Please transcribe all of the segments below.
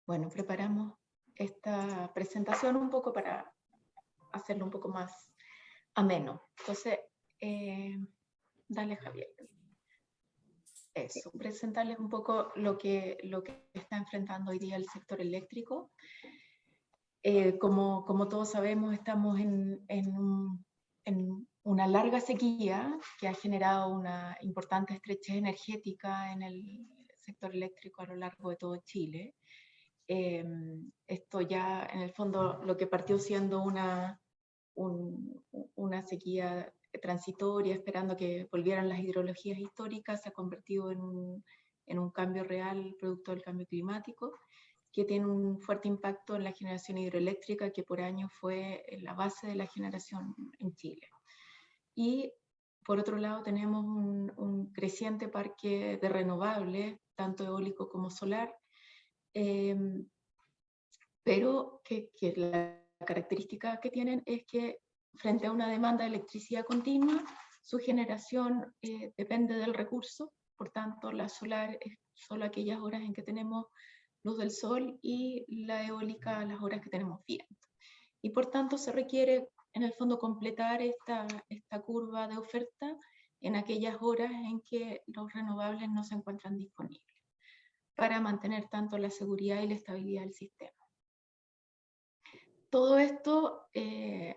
Bueno, preparamos esta presentación un poco para hacerlo un poco más ameno. Entonces, dale, Javier. Eso, presentarles un poco lo que está enfrentando hoy día el sector eléctrico. Como todos sabemos, estamos en una larga sequía que ha generado una importante estrechez energética en el sector eléctrico a lo largo de todo Chile. Esto ya, en el fondo, lo que partió siendo una sequía transitoria, esperando que volvieran las hidrologías históricas, se ha convertido en un cambio real producto del cambio climático, que tiene un fuerte impacto en la generación hidroeléctrica, que por años fue la base de la generación en Chile. Y por otro lado tenemos un creciente parque de renovables, tanto eólico como solar, pero que la característica que tienen es que frente a una demanda de electricidad continua, su generación depende del recurso. Por tanto, la solar es solo aquellas horas en que tenemos luz del sol, y la eólica las horas que tenemos viento. Y por tanto se requiere en el fondo completar esta curva de oferta en aquellas horas en que los renovables no se encuentran disponibles, para mantener tanto la seguridad y la estabilidad del sistema. Todo esto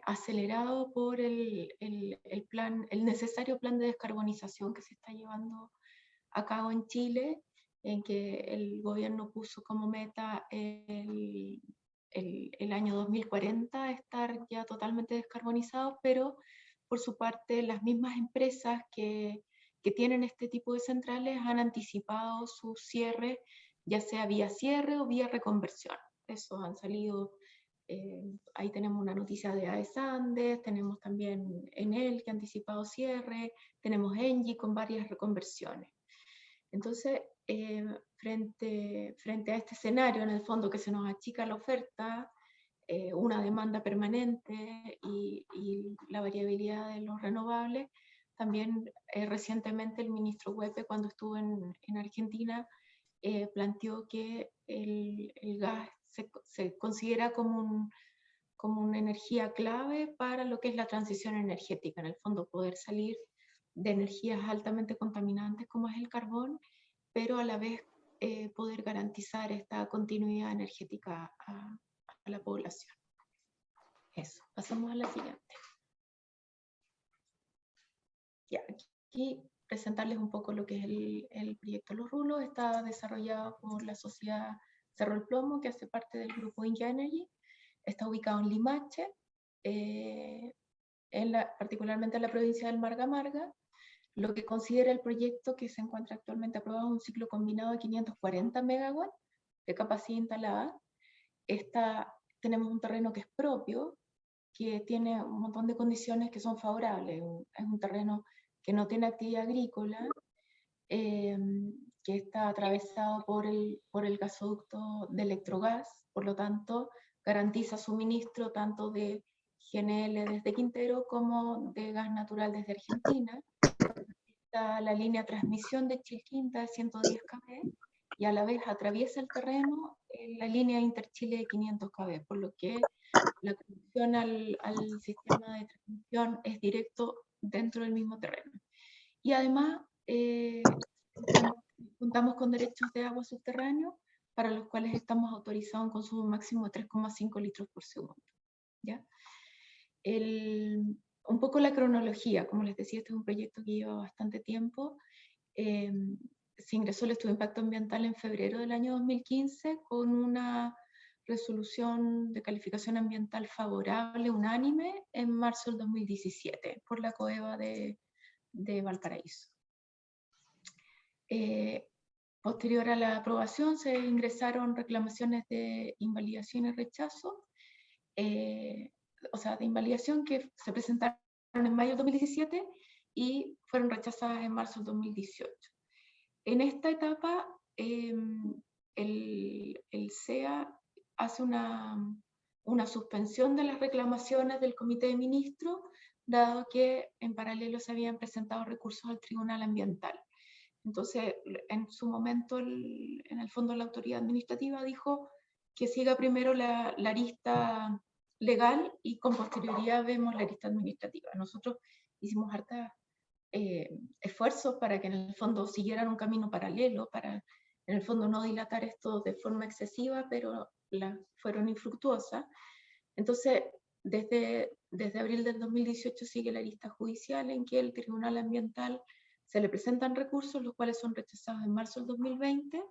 acelerado por el necesario plan de descarbonización que se está llevando a cabo en Chile, en que el gobierno puso como meta el año 2040 estar ya totalmente descarbonizados, pero por su parte las mismas empresas que tienen este tipo de centrales han anticipado su cierre, ya sea vía cierre o vía reconversión. Eso han salido. Ahí tenemos una noticia de AES Andes, tenemos también Enel que ha anticipado cierre, tenemos Engie con varias reconversiones. Entonces, frente a este escenario, en el fondo, que se nos achica la oferta, una demanda permanente y la variabilidad de los renovables, también recientemente el ministro Huepe, cuando estuvo en Argentina, planteó que el gas se considera como una energía clave para lo que es la transición energética. En el fondo, poder salir de energías altamente contaminantes como es el carbón, pero a la vez poder garantizar esta continuidad energética a la población. Eso, pasamos a la siguiente. Ya, aquí presentarles un poco lo que es el proyecto Los Rulos. Está desarrollado por la sociedad Cerro el Plomo, que hace parte del grupo Inca Energy. Está ubicado en Limache, particularmente en la provincia del Marga Marga. Lo que considera el proyecto que se encuentra actualmente aprobado es un ciclo combinado de 540 megawatts de capacidad instalada. Tenemos un terreno que es propio, que tiene un montón de condiciones que son favorables. Es un terreno que no tiene actividad agrícola, que está atravesado por el gasoducto de Electrogas, por lo tanto garantiza suministro tanto de GNL desde Quintero como de gas natural desde Argentina. Está la línea de transmisión de Chilquinta de 110 kV, y a la vez atraviesa el terreno la línea Interchile de 500 kV, por lo que la conexión al sistema de transmisión es directo dentro del mismo terreno. Y además contamos con derechos de agua subterráneo, para los cuales estamos autorizados a un consumo máximo de 3,5 litros por segundo. ¿Ya? Un poco la cronología, como les decía, este es un proyecto que lleva bastante tiempo. Se ingresó el estudio de impacto ambiental en febrero del año 2015 con una resolución de calificación ambiental favorable unánime en marzo del 2017 por la COEVA de Valparaíso. Posterior a la aprobación se ingresaron reclamaciones de invalidación y rechazo, o sea, de invalidación que se presentaron en mayo del 2017 y fueron rechazadas en marzo del 2018. En esta etapa, el CEA hace una suspensión de las reclamaciones del Comité de Ministros, dado que en paralelo se habían presentado recursos al Tribunal Ambiental. Entonces, en su momento, en el fondo, la autoridad administrativa dijo que siga primero la arista legal y con posterioridad vemos la arista administrativa. Nosotros hicimos harta esfuerzos para que en el fondo siguieran un camino paralelo, para en el fondo no dilatar esto de forma excesiva, pero fueron infructuosas. Entonces, desde abril del 2018 sigue la lista judicial en que el Tribunal Ambiental se le presentan recursos, los cuales son rechazados en marzo del 2020.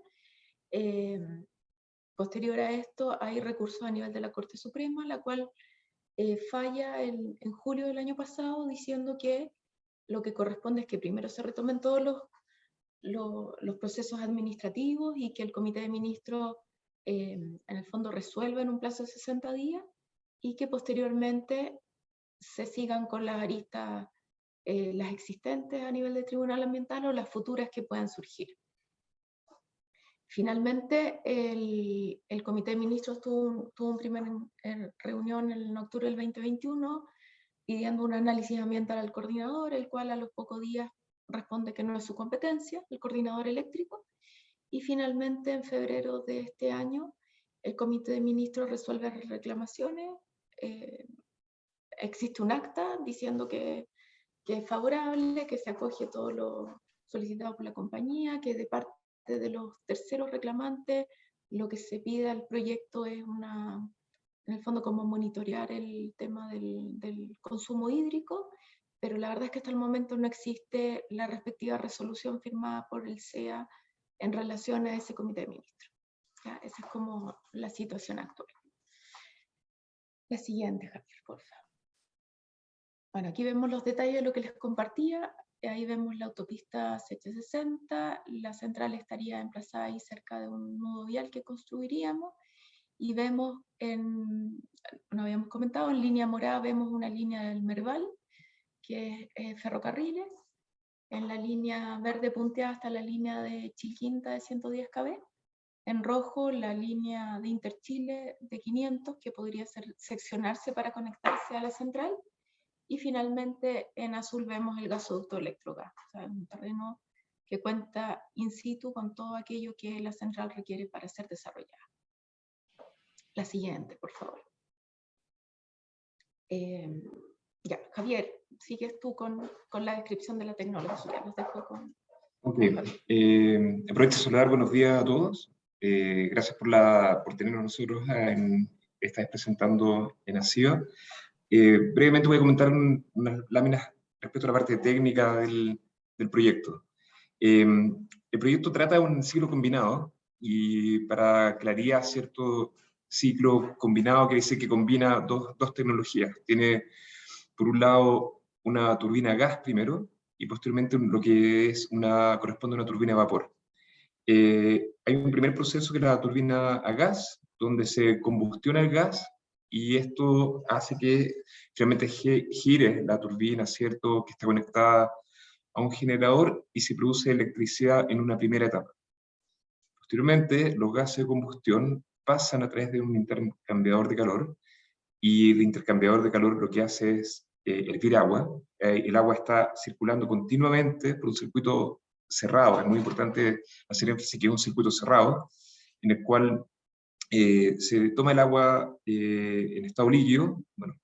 Posterior a esto hay recursos a nivel de la Corte Suprema, la cual falla en julio del año pasado diciendo que lo que corresponde es que primero se retomen todos los procesos administrativos y que el Comité de Ministros en el fondo resuelva en un plazo de 60 días y que posteriormente se sigan con las aristas, las existentes a nivel de Tribunal Ambiental o las futuras que puedan surgir. Finalmente, el Comité de Ministros tuvo una primera reunión en octubre del 2021 pidiendo un análisis ambiental al coordinador, el cual a los pocos días responde que no es su competencia, el coordinador eléctrico, y finalmente en febrero de este año el Comité de Ministros resuelve reclamaciones, existe un acta diciendo que es favorable, que se acoge todo lo solicitado por la compañía, que de parte de los terceros reclamantes lo que se pide al proyecto es en el fondo como monitorear el tema del consumo hídrico, pero la verdad es que hasta el momento no existe la respectiva resolución firmada por el CEA en relación a ese comité de ministros. ¿Ya? Esa es como la situación actual. La siguiente, Javier, por favor. Bueno, aquí vemos los detalles de lo que les compartía. Ahí vemos la autopista CH60, la central estaría emplazada ahí cerca de un nudo vial que construiríamos, y vemos, no habíamos comentado, en línea morada vemos una línea del Merval, que es ferrocarriles, en la línea verde punteada hasta la línea de Chilquinta de 110 kV, en rojo la línea de Interchile de 500, que podría seccionarse para conectarse a la central, y finalmente en azul vemos el gasoducto Electrogas, o sea, un terreno que cuenta in situ con todo aquello que la central requiere para ser desarrollada. La siguiente, por favor. Ya, Javier, sigues tú con la descripción de la tecnología. Los dejo con... Ok, aprovecho de saludar, buenos días a todos. Gracias por tenernos nosotros en esta vez presentando en ACIBA. Brevemente voy a comentar unas láminas respecto a la parte técnica del proyecto. El proyecto trata de un ciclo combinado, y para claridad, cierto ciclo combinado quiere decir que combina dos tecnologías. Tiene, por un lado, una turbina a gas primero, y posteriormente lo que corresponde a una turbina a vapor. Hay un primer proceso que es la turbina a gas, donde se combustiona el gas, y esto hace que finalmente gire la turbina, ¿cierto?, que está conectada a un generador y se produce electricidad en una primera etapa. Posteriormente, los gases de combustión pasan a través de un intercambiador de calor, y el intercambiador de calor lo que hace es hervir agua. El agua está circulando continuamente por un circuito cerrado. Es muy importante hacer énfasis que es un circuito cerrado, en el cual se toma el agua en estado líquido, bueno,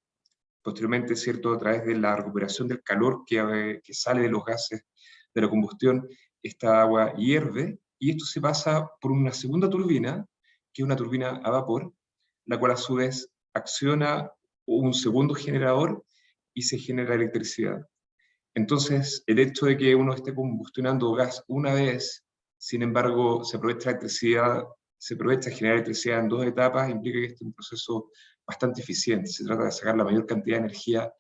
posteriormente, ¿cierto?, a través de la recuperación del calor que sale de los gases de la combustión, esta agua hierve, y esto se pasa por una segunda turbina, que es una turbina a vapor, la cual a su vez acciona un segundo generador y se genera electricidad. Entonces, el hecho de que uno esté combustionando gas una vez, sin embargo, se aprovecha de generar electricidad en dos etapas, implica que este es un proceso bastante eficiente. Se trata de sacar la mayor cantidad de energía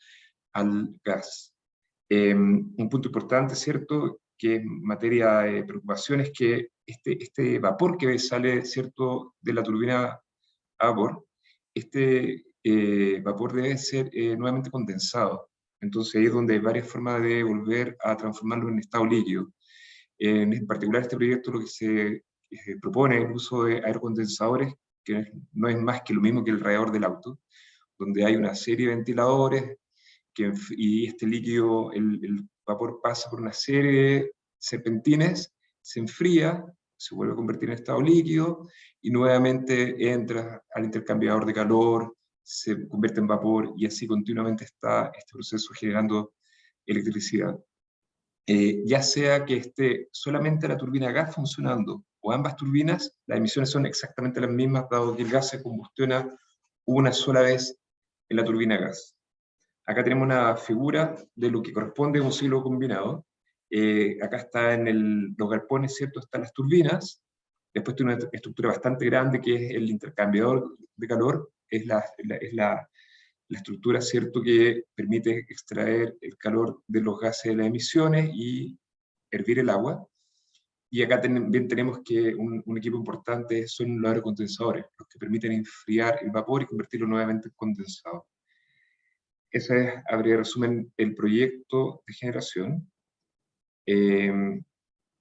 al gas. Un punto importante, ¿cierto?, que en materia de preocupación es que este vapor que sale, ¿cierto?, de la turbina a vapor, vapor debe ser nuevamente condensado. Entonces ahí es donde hay varias formas de volver a transformarlo en estado líquido. En particular, este proyecto lo que se propone el uso de aerocondensadores, que no es más que lo mismo que el radiador del auto, donde hay una serie de ventiladores, y este líquido, el vapor pasa por una serie de serpentines, se enfría, se vuelve a convertir en estado líquido, y nuevamente entra al intercambiador de calor, se convierte en vapor, y así continuamente está este proceso generando electricidad. Ya sea que esté solamente la turbina a gas funcionando o ambas turbinas, las emisiones son exactamente las mismas, dado que el gas se combustiona una sola vez en la turbina a gas. Acá tenemos una figura de lo que corresponde a un ciclo combinado. Acá está los galpones, ¿cierto? Están las turbinas. Después tiene una estructura bastante grande que es el intercambiador de calor. Es la estructura, ¿cierto?, que permite extraer el calor de los gases de las emisiones y hervir el agua. Y acá también tenemos que un equipo importante son los aerocondensadores, los que permiten enfriar el vapor y convertirlo nuevamente en condensado. Ese es, a breve resumen, el proyecto de generación.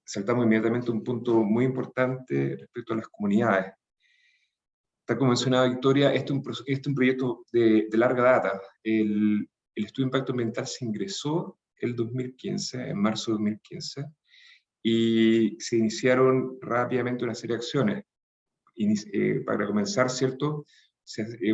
Saltamos inmediatamente a un punto muy importante respecto a las comunidades. Tal como mencionaba Victoria, este es un proyecto de larga data. El estudio de impacto ambiental se ingresó el 2015, en marzo de 2015, y se iniciaron rápidamente una serie de acciones. Para comenzar, ¿cierto?,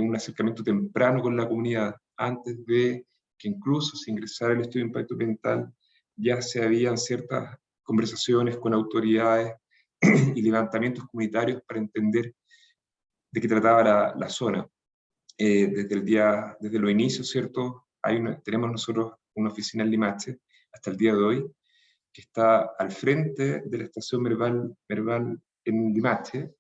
un acercamiento temprano con la comunidad, antes de que incluso se ingresara el estudio de impacto ambiental, ya se habían ciertas conversaciones con autoridades y levantamientos comunitarios para entender de qué trataba la zona. Desde los inicios, ¿cierto?, tenemos nosotros una oficina en Limache, hasta el día de hoy, que está al frente de la estación Merval en Limache,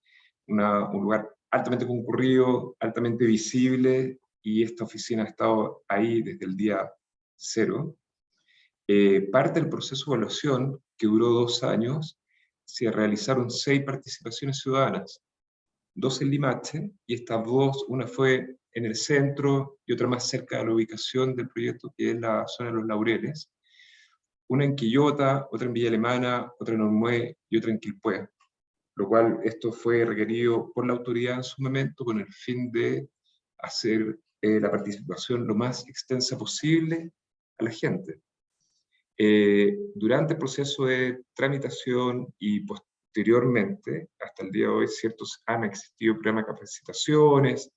un lugar altamente concurrido, altamente visible, y esta oficina ha estado ahí desde el día cero. Parte del proceso de evaluación, que duró 2 años, se realizaron 6 participaciones ciudadanas, 2 en Limache, y estas 2, una fue en el centro y otra más cerca de la ubicación del proyecto, que es la zona de Los Laureles, una en Quillota, otra en Villa Alemana, otra en Olmué y otra en Quilpué, lo cual esto fue requerido por la autoridad en su momento con el fin de hacer la participación lo más extensa posible a la gente. Durante el proceso de tramitación y posteriormente, hasta el día de hoy, ciertos han existido programas de capacitaciones,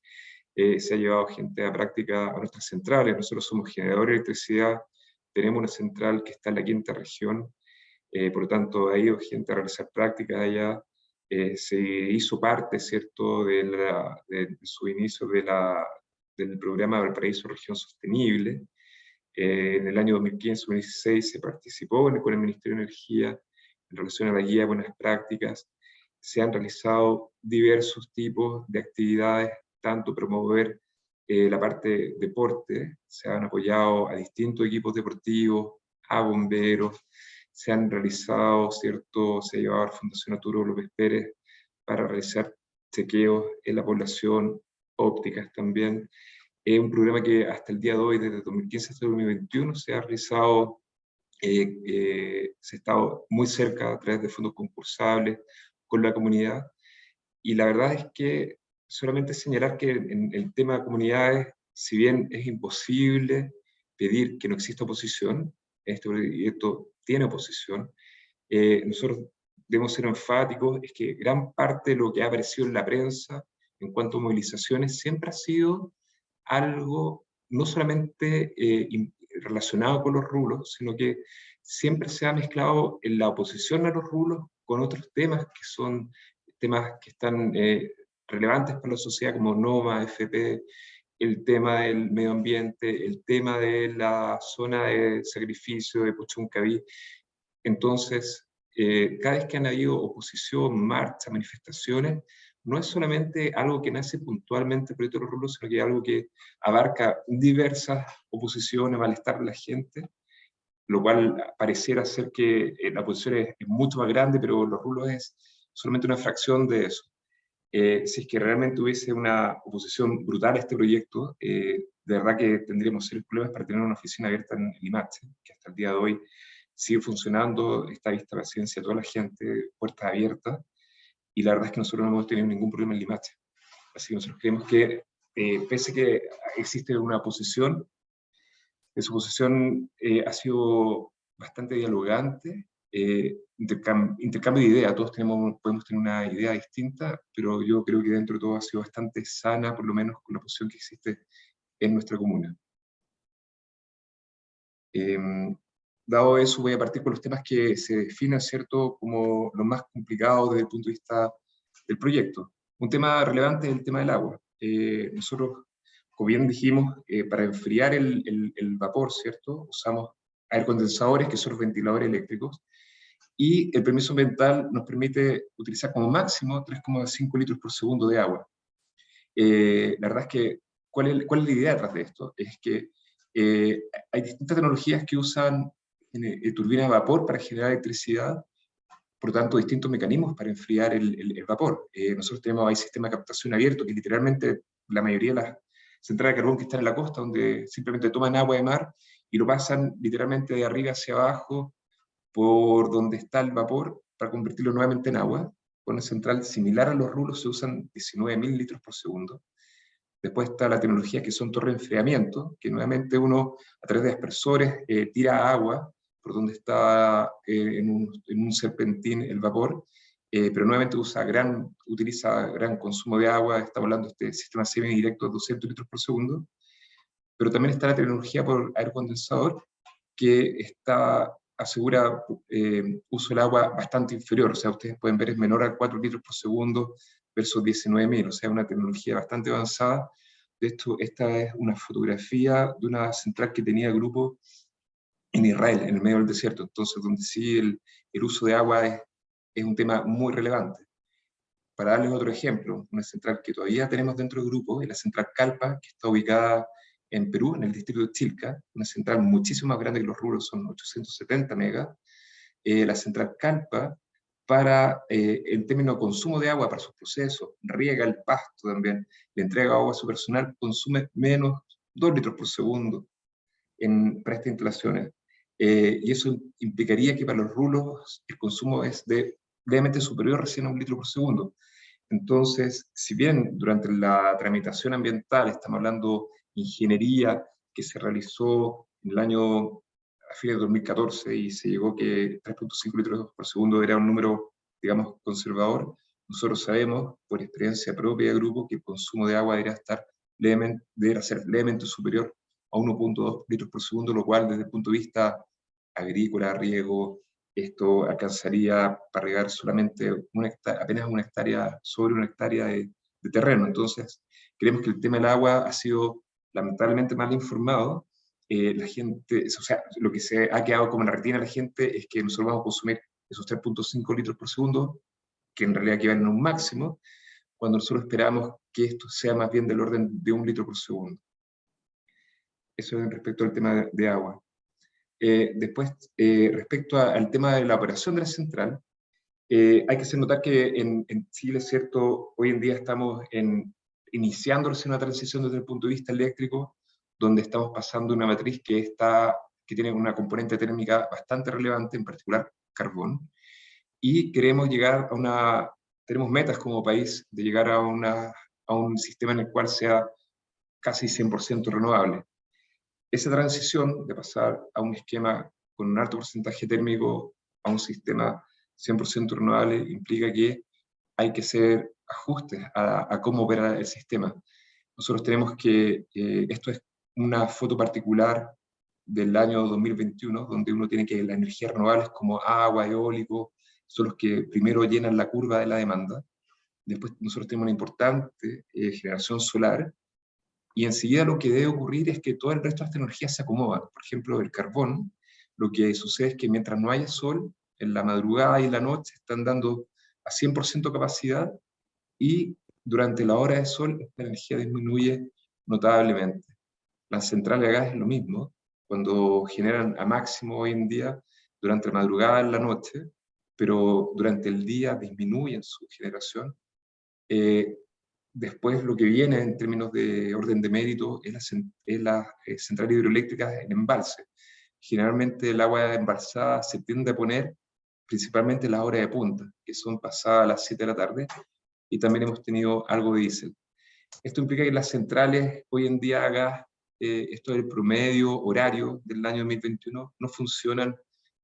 se ha llevado gente a práctica a nuestras centrales. Nosotros somos generadores de electricidad, tenemos una central que está en la 5ª región, por lo tanto ha ido gente a realizar prácticas allá. Se hizo parte, ¿cierto?, de su inicio del programa Valparaíso Región Sostenible. En el año 2015-2016 se participó con el Ministerio de Energía en relación a la guía de buenas prácticas. Se han realizado diversos tipos de actividades, tanto promover la parte de deporte, se han apoyado a distintos equipos deportivos, a bomberos, se han realizado, ¿cierto?, se ha llevado a la Fundación Arturo López Pérez para realizar chequeos en la población, ópticas también. Es un programa que hasta el día de hoy, desde 2015 hasta 2021, se ha realizado, se ha estado muy cerca a través de fondos concursables con la comunidad, y la verdad es que solamente señalar que en el tema de comunidades, si bien es imposible pedir que no exista oposición, este proyecto tiene oposición, nosotros debemos ser enfáticos, es que gran parte de lo que ha aparecido en la prensa en cuanto a movilizaciones siempre ha sido algo no solamente relacionado con los rulos, sino que siempre se ha mezclado en la oposición a los rulos con otros temas que son temas que están relevantes para la sociedad, como NOMA, FP, el tema del medio ambiente, el tema de la zona de sacrificio de Puchuncaví. Entonces, cada vez que han habido oposición, marcha, manifestaciones, no es solamente algo que nace puntualmente el proyecto de los rulos, sino que es algo que abarca diversas oposiciones, malestar de la gente, lo cual pareciera ser que la oposición es mucho más grande, pero los rulos es solamente una fracción de eso. Si es que realmente hubiese una oposición brutal a este proyecto, de verdad que tendríamos serios problemas para tener una oficina abierta en Limache, que hasta el día de hoy sigue funcionando, está vista la ciencia a toda la gente, puertas abiertas, y la verdad es que nosotros no hemos tenido ningún problema en Limache. Así que nosotros creemos que, pese a que existe una oposición, su posición ha sido bastante dialogante, intercambio de ideas. Todos podemos tener una idea distinta, pero yo creo que dentro de todo ha sido bastante sana, por lo menos con la posición que existe en nuestra comuna. Dado eso, voy a partir con los temas que se definen, ¿cierto?, como los más complicados desde el punto de vista del proyecto. Un tema relevante es el tema del agua. Nosotros, como bien dijimos, para enfriar el vapor, ¿cierto?, usamos aire condensadores, que son los ventiladores eléctricos, y el permiso ambiental nos permite utilizar como máximo 3,5 litros por segundo de agua. La verdad es que, ¿cuál es la idea detrás de esto? Es que hay distintas tecnologías que usan turbinas de vapor para generar electricidad, por lo tanto, distintos mecanismos para enfriar el vapor. Nosotros tenemos ahí sistema de captación abierto, que literalmente la mayoría de las centrales de carbón que están en la costa, donde simplemente toman agua de mar y lo pasan literalmente de arriba hacia abajo, por donde está el vapor, para convertirlo nuevamente en agua. Con una central similar a los rulos se usan 19.000 litros por segundo. Después está la tecnología que son torres de enfriamiento, que nuevamente uno, a través de aspersores, tira agua por donde está en un serpentín el vapor, pero nuevamente utiliza gran consumo de agua. Estamos hablando de este sistema semidirecto de 200 litros por segundo. Pero también está la tecnología por aire condensador, que asegura uso del agua bastante inferior. O sea, ustedes pueden ver es menor a 4 litros por segundo versus 19.000, o sea, una tecnología bastante avanzada. De esto, esta es una fotografía de una central que tenía el grupo en Israel, en el medio del desierto, entonces donde sí el uso de agua es un tema muy relevante. Para darles otro ejemplo, una central que todavía tenemos dentro del grupo es la central Calpa, que está ubicada en Perú, en el distrito de Chilca, una central muchísimo más grande que los rubros, son 870 megas. La central Calpa, en términos de consumo de agua para sus procesos, riega el pasto también, le entrega agua a su personal, consume menos 2 litros por segundo para estas instalaciones. Y eso implicaría que para los rulos el consumo es levemente superior recién a 1 litro por segundo. Entonces, si bien durante la tramitación ambiental estamos hablando de ingeniería que se realizó en el año a fines de 2014 y se llegó que 3,5 litros por segundo era un número, digamos, conservador, nosotros sabemos, por experiencia propia de grupo, que el consumo de agua debería ser levemente superior a 1,2 litros por segundo, lo cual desde el punto de vista agrícola, riego, esto alcanzaría para regar solamente apenas sobre una hectárea de terreno. Entonces, creemos que el tema del agua ha sido lamentablemente mal informado. La gente, o sea, lo que se ha quedado como en la retina de la gente es que nosotros vamos a consumir esos 3,5 litros por segundo, que en realidad equivalen a un máximo, cuando nosotros esperamos que esto sea más bien del orden de 1 litro por segundo. Eso es respecto al tema de agua. Después, respecto al tema de la operación de la central, hay que hacer notar que en Chile, ¿cierto?, hoy en día estamos iniciando una transición desde el punto de vista eléctrico, donde estamos pasando una matriz que tiene una componente térmica bastante relevante, en particular carbón, y queremos llegar tenemos metas como país de llegar a un sistema en el cual sea casi 100% renovable. Esa transición de pasar a un esquema con un alto porcentaje térmico a un sistema 100% renovable implica que hay que hacer ajustes a cómo opera el sistema. Nosotros tenemos esto es una foto particular del año 2021, donde uno tiene que las energías renovables como agua, eólico, son los que primero llenan la curva de la demanda. Después nosotros tenemos una importante generación solar, y enseguida lo que debe ocurrir es que todo el resto de las tecnologías se acomodan. Por ejemplo, el carbón, lo que sucede es que mientras no haya sol, en la madrugada y en la noche están dando a 100% capacidad, y durante la hora de sol esta energía disminuye notablemente. Las centrales de gas es lo mismo, cuando generan a máximo hoy en día durante la madrugada y en la noche, pero durante el día disminuyen su generación. Después lo que viene en términos de orden de mérito es la central hidroeléctrica en embalse. Generalmente el agua embalsada se tiende a poner principalmente en las horas de punta, que son pasadas las 7 de la tarde, y también hemos tenido algo de diésel. Esto implica que las centrales hoy en día a gas, esto es el promedio horario del año 2021, no funcionan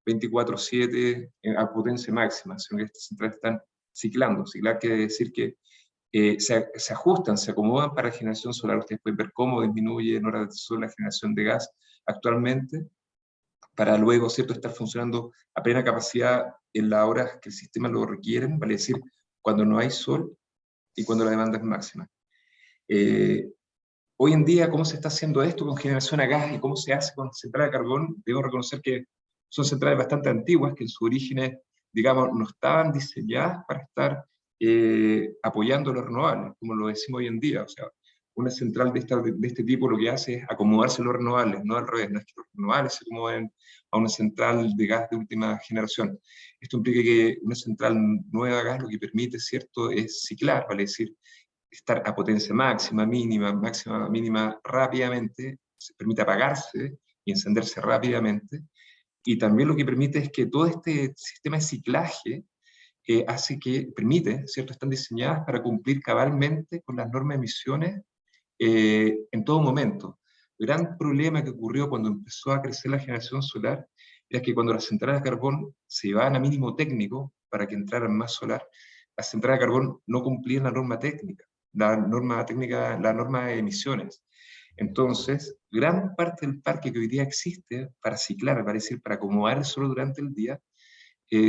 24/7 a potencia máxima, sino que estas centrales están ciclando. Ciclar quiere decir que se ajustan, se acomodan para la generación solar. Ustedes pueden ver cómo disminuye en horas de sol la generación de gas actualmente, para luego, ¿cierto?, estar funcionando a plena capacidad en las horas que el sistema lo requieren, vale decir, cuando no hay sol y cuando la demanda es máxima. Hoy en día, ¿cómo se está haciendo esto con generación a gas y cómo se hace con centrales de carbón? Debo reconocer que son centrales bastante antiguas, que en sus orígenes, digamos, no estaban diseñadas para estar apoyando los renovables, como lo decimos hoy en día. O sea, una central de este tipo lo que hace es acomodarse a los renovables, no al revés, no es que los renovables se acomoden a una central de gas de última generación. Esto implica que una central nueva de gas lo que permite, ¿cierto?, es ciclar, vale decir, estar a potencia máxima, mínima, máxima, mínima rápidamente, se permite apagarse y encenderse rápidamente, y también lo que permite es que todo este sistema de ciclaje hace que, permite, ¿cierto?, están diseñadas para cumplir cabalmente con las normas de emisiones en todo momento. El gran problema que ocurrió cuando empezó a crecer la generación solar era que cuando las centrales de carbón se llevaban a mínimo técnico para que entraran más solar, las centrales de carbón no cumplían la norma técnica, la norma de emisiones. Entonces, gran parte del parque que hoy día existe para ciclar, para decir, para acomodar el sol durante el día,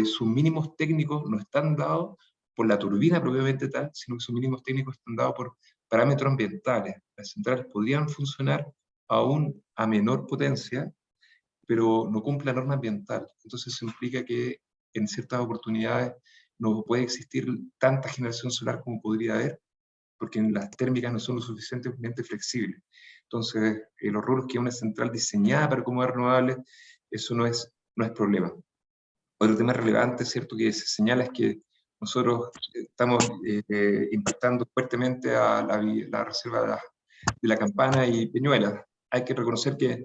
sus mínimos técnicos no están dados por la turbina propiamente tal, sino que sus mínimos técnicos están dados por parámetros ambientales. Las centrales podrían funcionar aún a menor potencia, pero no cumple la norma ambiental. Entonces eso implica que en ciertas oportunidades no puede existir tanta generación solar como podría haber, porque las térmicas no son lo suficientemente flexibles. Entonces, los rubros que una central diseñada para acomodar renovables, eso no es problema. Otro tema relevante, ¿cierto?, que se señala es que nosotros estamos impactando fuertemente a la reserva de la Campana y Peñuelas. Hay que reconocer que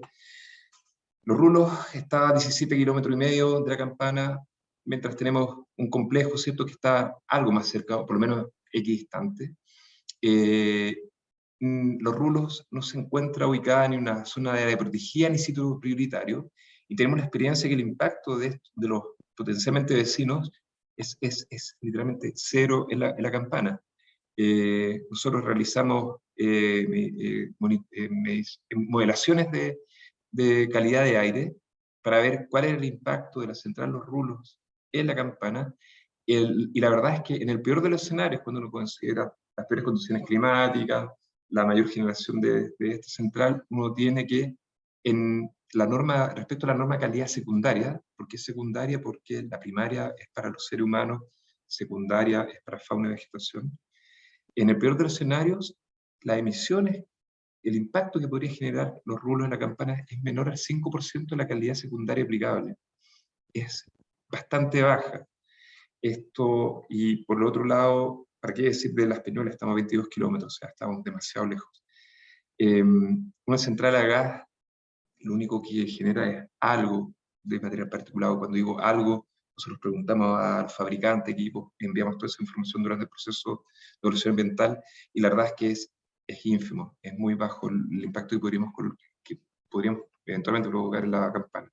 Los Rulos está a 17,5 kilómetros de la Campana, mientras tenemos un complejo, ¿cierto?, que está algo más cerca, o por lo menos equidistante. Los Rulos no se encuentra ubicada en una zona de área protegida ni sitio prioritario, y tenemos la experiencia que el impacto de los potencialmente vecinos es literalmente cero en la Campana. Nosotros realizamos modelaciones de calidad de aire para ver cuál es el impacto de la central Los Rulos en la Campana, y la verdad es que en el peor de los escenarios, cuando uno considera las peores condiciones climáticas, la mayor generación de esta central, uno tiene que, en la norma, respecto a la norma calidad secundaria, ¿por qué secundaria? Porque la primaria es para los seres humanos, secundaria es para fauna y vegetación. En el peor de los escenarios, las emisiones, el impacto que podría generar Los Rulos en la Campana es menor al 5% de la calidad secundaria aplicable. Es bastante baja. Esto, y por el otro lado, ¿para qué decir de Las Peñuelas? Estamos a 22 kilómetros, o sea, estamos demasiado lejos. Una central a gas, lo único que genera es algo de material particulado. Cuando digo algo, nosotros preguntamos al fabricante, equipo, enviamos toda esa información durante el proceso de evaluación ambiental, y la verdad es que es ínfimo, es muy bajo el impacto que podríamos eventualmente provocar en la Campana.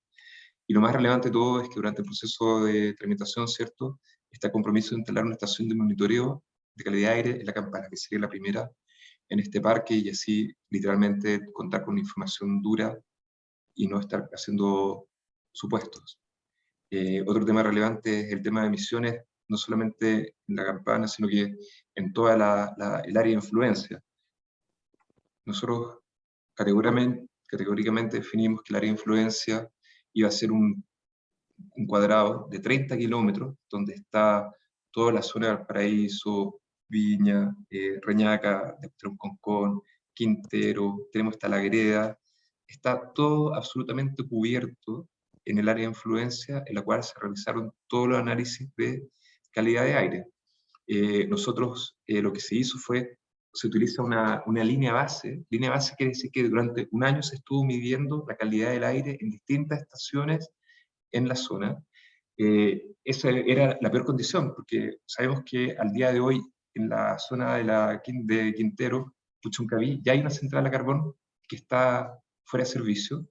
Y lo más relevante de todo es que durante el proceso de tramitación, ¿cierto?, está el compromiso de instalar una estación de monitoreo de calidad de aire en la Campana, que sería la primera en este parque, y así literalmente contar con información dura y no estar haciendo supuestos. Otro tema relevante es el tema de emisiones, no solamente en la Campana, sino que en toda el área de influencia. Nosotros categóricamente definimos que el área de influencia iba a ser un cuadrado de 30 kilómetros, donde está toda la zona del Paraíso, Viña, Reñaca, Concón, Quintero, tenemos hasta La Greda, está todo absolutamente cubierto en el área de influencia, en la cual se realizaron todos los análisis de calidad de aire. Nosotros lo que se hizo fue, se utiliza una línea base. Línea base quiere decir que durante un año se estuvo midiendo la calidad del aire en distintas estaciones en la zona. Esa era la peor condición, porque sabemos que al día de hoy en la zona de Quintero, Puchuncaví, ya hay una central a carbón que está fuera de servicio,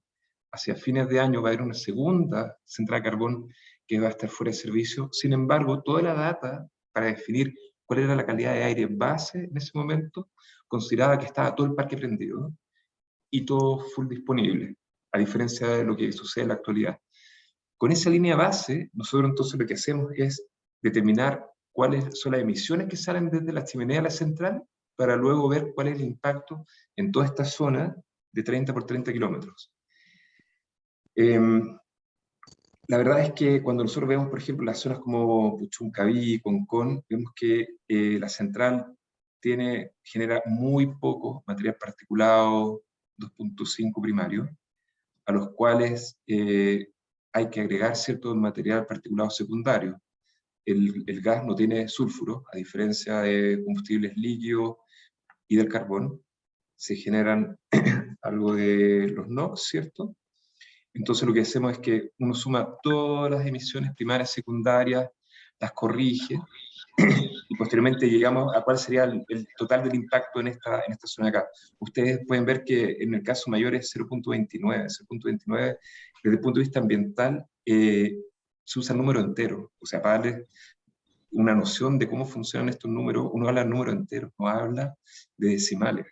hacia fines de año va a haber una segunda central de carbón que va a estar fuera de servicio. Sin embargo, toda la data para definir cuál era la calidad de aire base en ese momento, consideraba que estaba todo el parque prendido, ¿no? Y todo full disponible, a diferencia de lo que sucede en la actualidad. Con esa línea base, nosotros entonces lo que hacemos es determinar cuáles son las emisiones que salen desde la chimenea a la central, para luego ver cuál es el impacto en toda esta zona de 30 por 30 kilómetros. La verdad es que cuando nosotros vemos, por ejemplo, las zonas como Puchuncaví, Concón, vemos que la central genera muy poco material particulado 2.5 primario, a los cuales hay que agregar cierto material particulado secundario. El gas no tiene sulfuro, a diferencia de combustibles líquidos y del carbón. Se generan algo de los NOx, ¿cierto? Entonces lo que hacemos es que uno suma todas las emisiones primarias, secundarias, las corrige, y posteriormente llegamos a cuál sería el total del impacto en esta zona acá. Ustedes pueden ver que en el caso mayor es 0.29. 0.29, desde el punto de vista ambiental, se usa el número entero. O sea, para darles una noción de cómo funcionan estos números, uno habla de números enteros, no habla de decimales.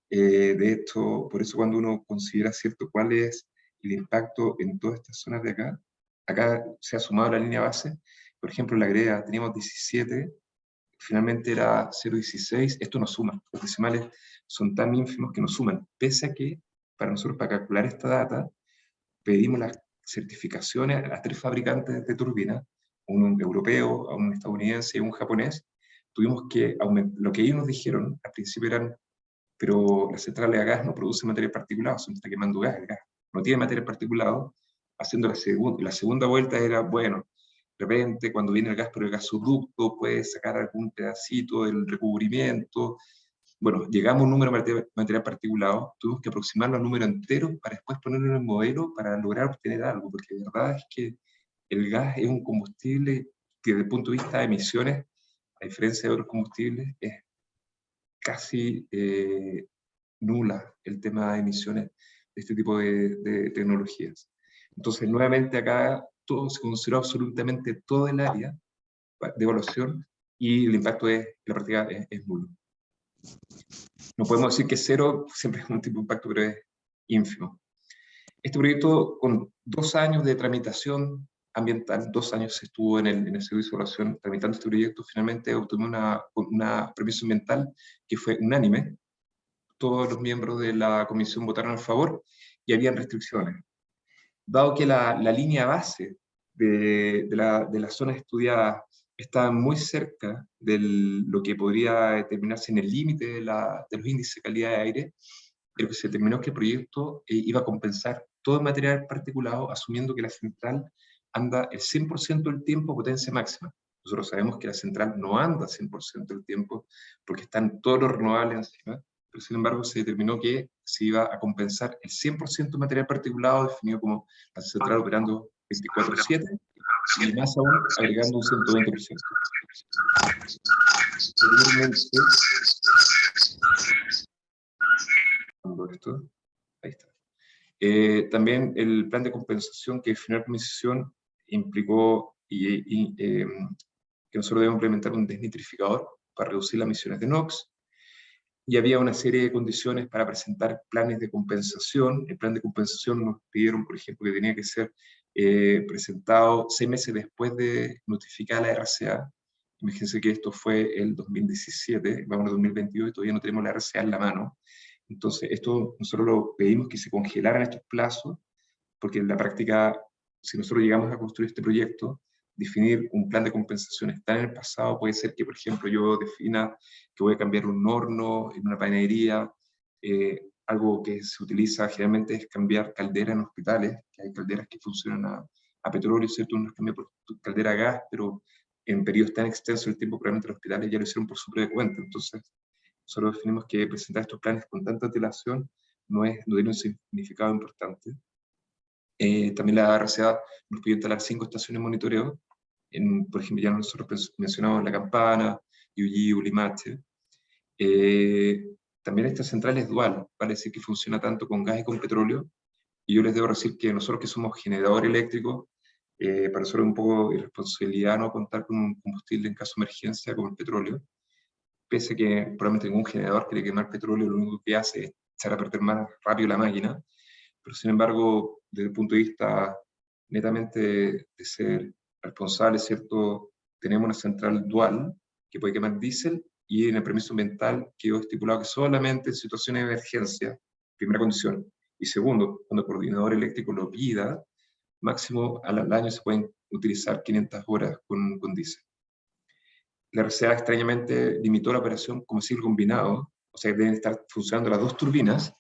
De hecho, por eso cuando uno considera cierto cuál es el impacto en todas estas zonas de acá, acá se ha sumado la línea base. Por ejemplo, en la greda teníamos 17, finalmente era 0.16, esto no suma, los decimales son tan ínfimos que no suman, pese a que para nosotros, para calcular esta data, pedimos las certificaciones a 3 fabricantes de turbinas, un europeo, a un estadounidense y un japonés. Tuvimos que aumentar, lo que ellos nos dijeron al principio eran, pero las centrales a gas no producen material particulado, se está quemando gas, el gas no tiene material particulado. Haciendo la segunda vuelta era, bueno, de repente cuando viene el gas por el gasoducto puede sacar algún pedacito del recubrimiento. Bueno, llegamos a un número de material particulado, tuvimos que aproximarlo al número entero para después ponerlo en el modelo para lograr obtener algo, porque la verdad es que el gas es un combustible que desde el punto de vista de emisiones, a diferencia de otros combustibles, es casi nula el tema de emisiones de este tipo de tecnologías. Entonces, nuevamente acá todo se consideró absolutamente todo el área de evaluación y el impacto en la práctica es nulo. No podemos decir que es cero, siempre es un tipo de impacto, pero es ínfimo. Este proyecto, con 2 años de tramitación ambiental, 2 años estuvo en el servicio de evaluación tramitando este proyecto, finalmente obtuvimos una permiso ambiental que fue unánime. Todos los miembros de la comisión votaron a favor y habían restricciones. Dado que la línea base de las zonas estudiadas está muy cerca de lo que podría determinarse en el límite de los índices de calidad de aire, lo que se determinó es que el proyecto iba a compensar todo el material particulado, asumiendo que la central anda el 100% del tiempo a potencia máxima. Nosotros sabemos que la central no anda 100% del tiempo porque están todos los renovables encima, pero sin embargo se determinó que se iba a compensar el 100% de material particulado, definido como la central operando 24/7, y más aún agregando un 120%. Esto, ahí está. También el plan de compensación que definió la comisión implicó que nosotros debemos implementar un desnitrificador para reducir las emisiones de NOx, y había una serie de condiciones para presentar planes de compensación. El plan de compensación nos pidieron, por ejemplo, que tenía que ser presentado 6 meses después de notificar a la RCA. Imagínense que esto fue el 2017, vamos a 2022 y todavía no tenemos la RCA en la mano. Entonces, esto nosotros lo pedimos que se congelaran estos plazos, porque en la práctica, si nosotros llegamos a construir este proyecto, definir un plan de compensaciones tan en el pasado, puede ser que, por ejemplo, yo defina que voy a cambiar un horno en una panadería, algo que se utiliza generalmente es cambiar calderas en hospitales, que hay calderas que funcionan a petróleo, ¿cierto? Uno cambia por caldera a gas, pero en periodos tan extensos el tiempo, probablemente los hospitales ya lo hicieron por su propia cuenta. Entonces, nosotros definimos que presentar estos planes con tanta antelación no tiene un significado importante. También la RCA nos pidió instalar 5 estaciones de monitoreo, por ejemplo, ya nosotros mencionamos La Campana, Yuyí, Limache. También esta central es dual, vale decir que funciona tanto con gas y con petróleo, y yo les debo decir que nosotros que somos generador eléctrico, para nosotros es un poco irresponsabilidad no contar con un combustible en caso de emergencia como el petróleo, pese a que probablemente ningún generador quiere quemar petróleo, lo único que hace es echar a perder más rápido la máquina, pero sin embargo, desde el punto de vista netamente de ser responsable, ¿cierto? Tenemos una central dual que puede quemar diésel, y en el permiso ambiental quedó estipulado que solamente en situaciones de emergencia, primera condición, y segundo, cuando el coordinador eléctrico lo pida, máximo al año se pueden utilizar 500 horas con diésel. La RCA extrañamente limitó la operación como ciclo combinado, o sea, deben estar funcionando las dos turbinas,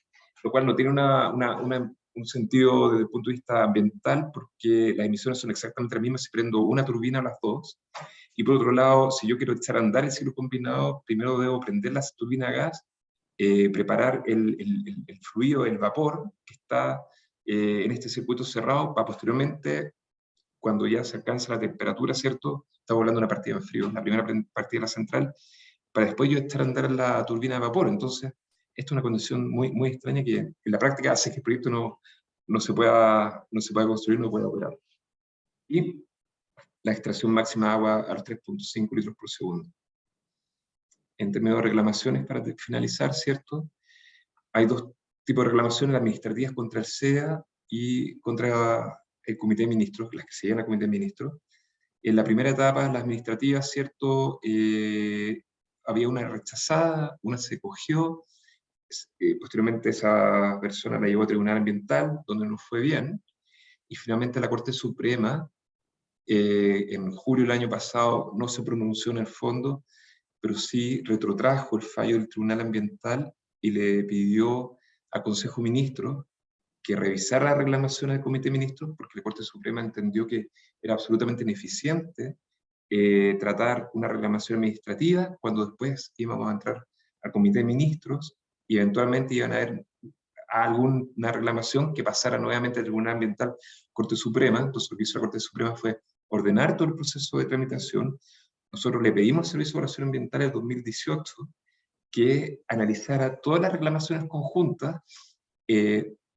lo cual no tiene un sentido desde el punto de vista ambiental, porque las emisiones son exactamente las mismas si prendo una turbina a las dos. Y por otro lado, si yo quiero echar a andar el ciclo combinado, primero debo prender la turbina a gas, preparar el fluido, el vapor que está en este circuito cerrado, para posteriormente, cuando ya se alcanza la temperatura, ¿cierto? Estamos hablando de una partida en frío, la primera partida de la central, para después yo echar a andar la turbina de vapor. Entonces, esto es una condición muy, muy extraña que en la práctica hace que el proyecto no se pueda construir, no pueda operar. Y la extracción máxima de agua a los 3.5 litros por segundo. En términos de reclamaciones, para finalizar, ¿cierto? Hay dos tipos de reclamaciones, las administrativas contra el SEA y contra el Comité de Ministros, las que se llaman Comité de Ministros. En la primera etapa, las administrativas, ¿cierto? Había una rechazada, una se cogió, posteriormente esa persona la llevó a Tribunal Ambiental, donde no fue bien, y finalmente la Corte Suprema, en julio del año pasado, no se pronunció en el fondo, pero sí retrotrajo el fallo del Tribunal Ambiental y le pidió al Consejo de Ministros que revisara las reclamaciones del Comité de Ministros, porque la Corte Suprema entendió que era absolutamente ineficiente tratar una reclamación administrativa cuando después íbamos a entrar al Comité de Ministros y eventualmente iban a haber alguna reclamación que pasara nuevamente al Tribunal Ambiental, Corte Suprema. Entonces lo que hizo la Corte Suprema fue ordenar todo el proceso de tramitación. Nosotros le pedimos al Servicio de Evaluación Ambiental en 2018 que analizara todas las reclamaciones conjuntas,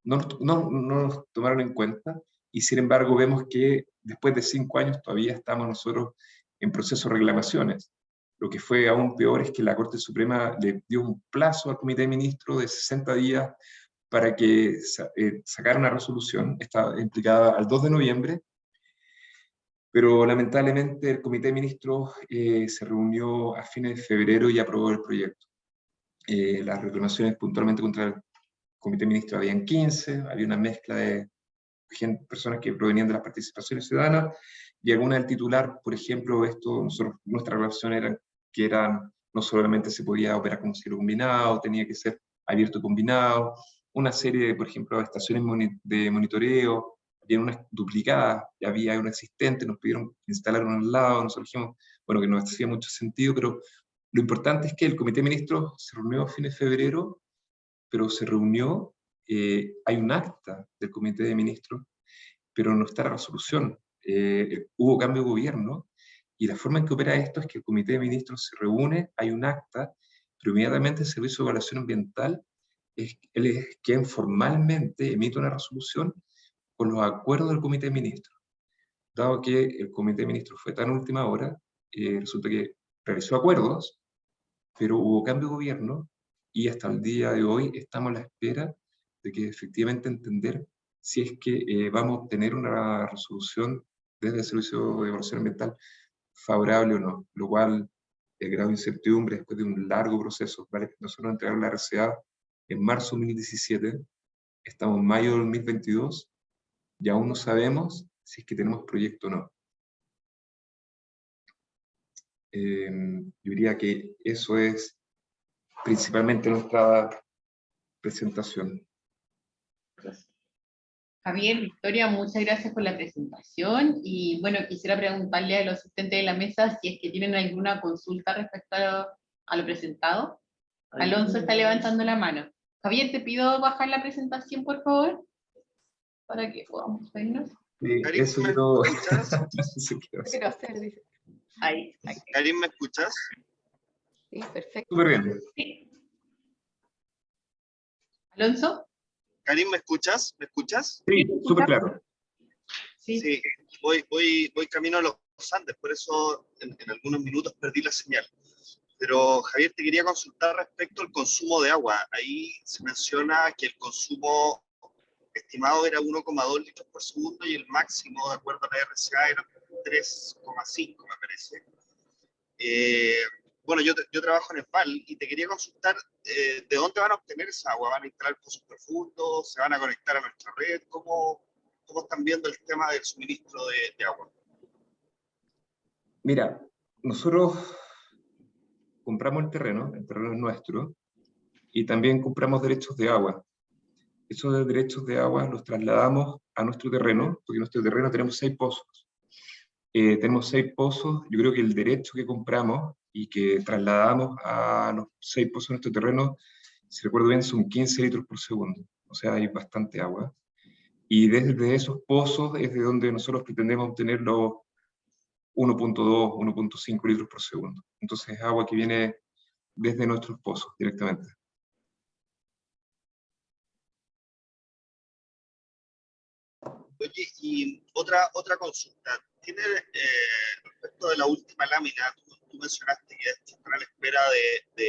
no nos tomaron en cuenta, y sin embargo vemos que después de 5 años todavía estamos nosotros en proceso de reclamaciones. Lo que fue aún peor es que la Corte Suprema le dio un plazo al Comité de Ministros de 60 días para que sacara una resolución, está implicada al 2 de noviembre, pero lamentablemente el Comité de Ministros se reunió a fines de febrero y aprobó el proyecto. Las reclamaciones puntualmente contra el Comité de Ministros habían 15, había una mezcla de personas que provenían de las participaciones ciudadanas, y alguna del titular, por ejemplo, nuestra relación era que no solamente se podía operar como ciclo combinado, tenía que ser abierto combinado, una serie de, por ejemplo, de estaciones de monitoreo, había unas duplicadas, ya había una existente, nos pidieron instalar una al lado, nosotros dijimos, bueno, que no hacía mucho sentido, pero lo importante es que el Comité de Ministros se reunió a fines de febrero, pero se reunió, hay un acta del Comité de Ministros, pero no está la resolución. Hubo cambio de gobierno, y la forma en que opera esto es que el Comité de Ministros se reúne, hay un acta, pero inmediatamente el Servicio de Evaluación Ambiental es quien formalmente emite una resolución con los acuerdos del Comité de Ministros. Dado que el Comité de Ministros fue tan última hora, resulta que realizó acuerdos, pero hubo cambio de gobierno, y hasta el día de hoy estamos a la espera de que efectivamente entender si es que vamos a obtener una resolución desde el Servicio de Evaluación Ambiental favorable o no, lo cual el grado de incertidumbre después de un largo proceso, ¿vale? Nosotros entregamos la RCA en marzo de 2017, estamos en mayo de 2022, y aún no sabemos si es que tenemos proyecto o no. Yo diría que eso es principalmente nuestra presentación. Javier, Victoria, muchas gracias por la presentación, y bueno, quisiera preguntarle a los asistentes de la mesa si es que tienen alguna consulta respecto a lo presentado. Alonso está levantando la mano. Javier, te pido bajar la presentación, por favor, para que podamos vernos. Karim, Eso ¿me yo... escuchas? Quiero hacer, dice. Ahí. Karim, ¿me escuchas? Sí, perfecto. Súper bien. Sí. ¿Alonso? Karim, ¿me escuchas? ¿Me escuchas? Sí, súper claro. Sí. Sí, voy camino a los Andes, por eso en algunos minutos perdí la señal. Pero Javier, te quería consultar respecto al consumo de agua. Ahí se menciona que el consumo estimado era 1,2 litros por segundo y el máximo, de acuerdo a la RCA, era 3,5, me parece. Bueno, yo trabajo en ESPAL y te quería consultar de dónde van a obtener esa agua. ¿Van a instalar pozos profundos? ¿Se van a conectar a nuestra red? ¿Cómo están viendo el tema del suministro de agua? Mira, nosotros compramos el terreno es nuestro, y también compramos derechos de agua. Esos derechos de agua los trasladamos a nuestro terreno, porque en nuestro terreno tenemos 6 pozos. Tenemos 6 pozos, yo creo que el derecho que compramos y que trasladamos a los 6 pozos de nuestro terreno, si recuerdo bien, son 15 litros por segundo. O sea, hay bastante agua. Y desde esos pozos es de donde nosotros pretendemos obtener los 1,2, 1,5 litros por segundo. Entonces es agua que viene desde nuestros pozos directamente. Oye, y otra consulta. ¿Tiene, respecto de la última lámina, tú mencionaste que están a la espera de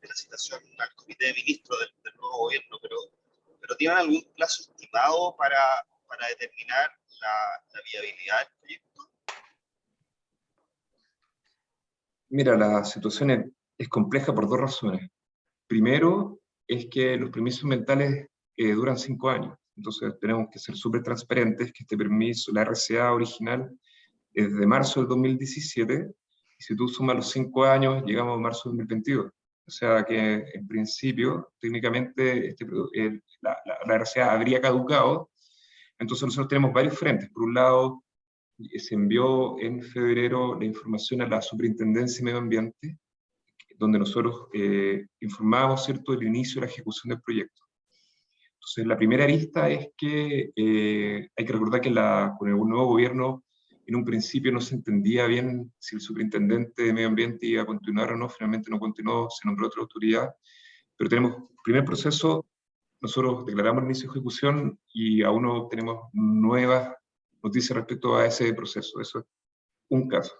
la citación al comité de ministros del nuevo gobierno, pero ¿tienen algún plazo estimado para determinar la viabilidad del proyecto? Mira, la situación es compleja por 2 razones. Primero, es que los permisos ambientales duran 5 años. Entonces tenemos que ser súper transparentes, que este permiso, la RCA original, es de marzo del 2017, y si tú sumas los 5 años, llegamos a marzo del 2022. O sea que, en principio, técnicamente, la RCA habría caducado. Entonces nosotros tenemos varios frentes. Por un lado, se envió en febrero la información a la Superintendencia de Medio Ambiente, donde nosotros informábamos, ¿cierto?, del inicio de la ejecución del proyecto. Entonces, la primera arista es que hay que recordar que con el nuevo gobierno, en un principio no se entendía bien si el superintendente de Medio Ambiente iba a continuar o no. Finalmente no continuó, se nombró otra autoridad. Pero tenemos, primer proceso, nosotros declaramos el inicio de ejecución y aún no tenemos nuevas noticias respecto a ese proceso. Eso es un caso.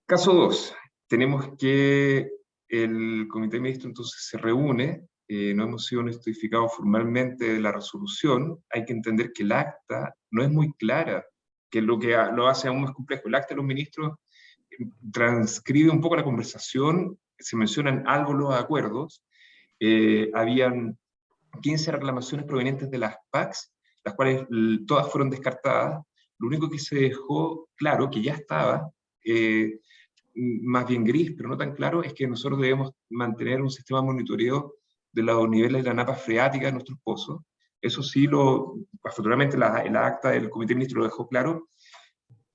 Caso 2, tenemos que el comité de ministros entonces se reúne, no hemos sido notificados formalmente de la resolución. Hay que entender que el acta no es muy clara, que es lo que lo hace aún más complejo. El acta de los ministros transcribe un poco la conversación, se mencionan algo los acuerdos, habían 15 reclamaciones provenientes de las PACs, las cuales todas fueron descartadas. Lo único que se dejó claro, que ya estaba, más bien gris, pero no tan claro, es que nosotros debemos mantener un sistema de monitoreo de los niveles de la napa freática de nuestros pozos. Eso sí, afortunadamente el acta del Comité de Ministros lo dejó claro,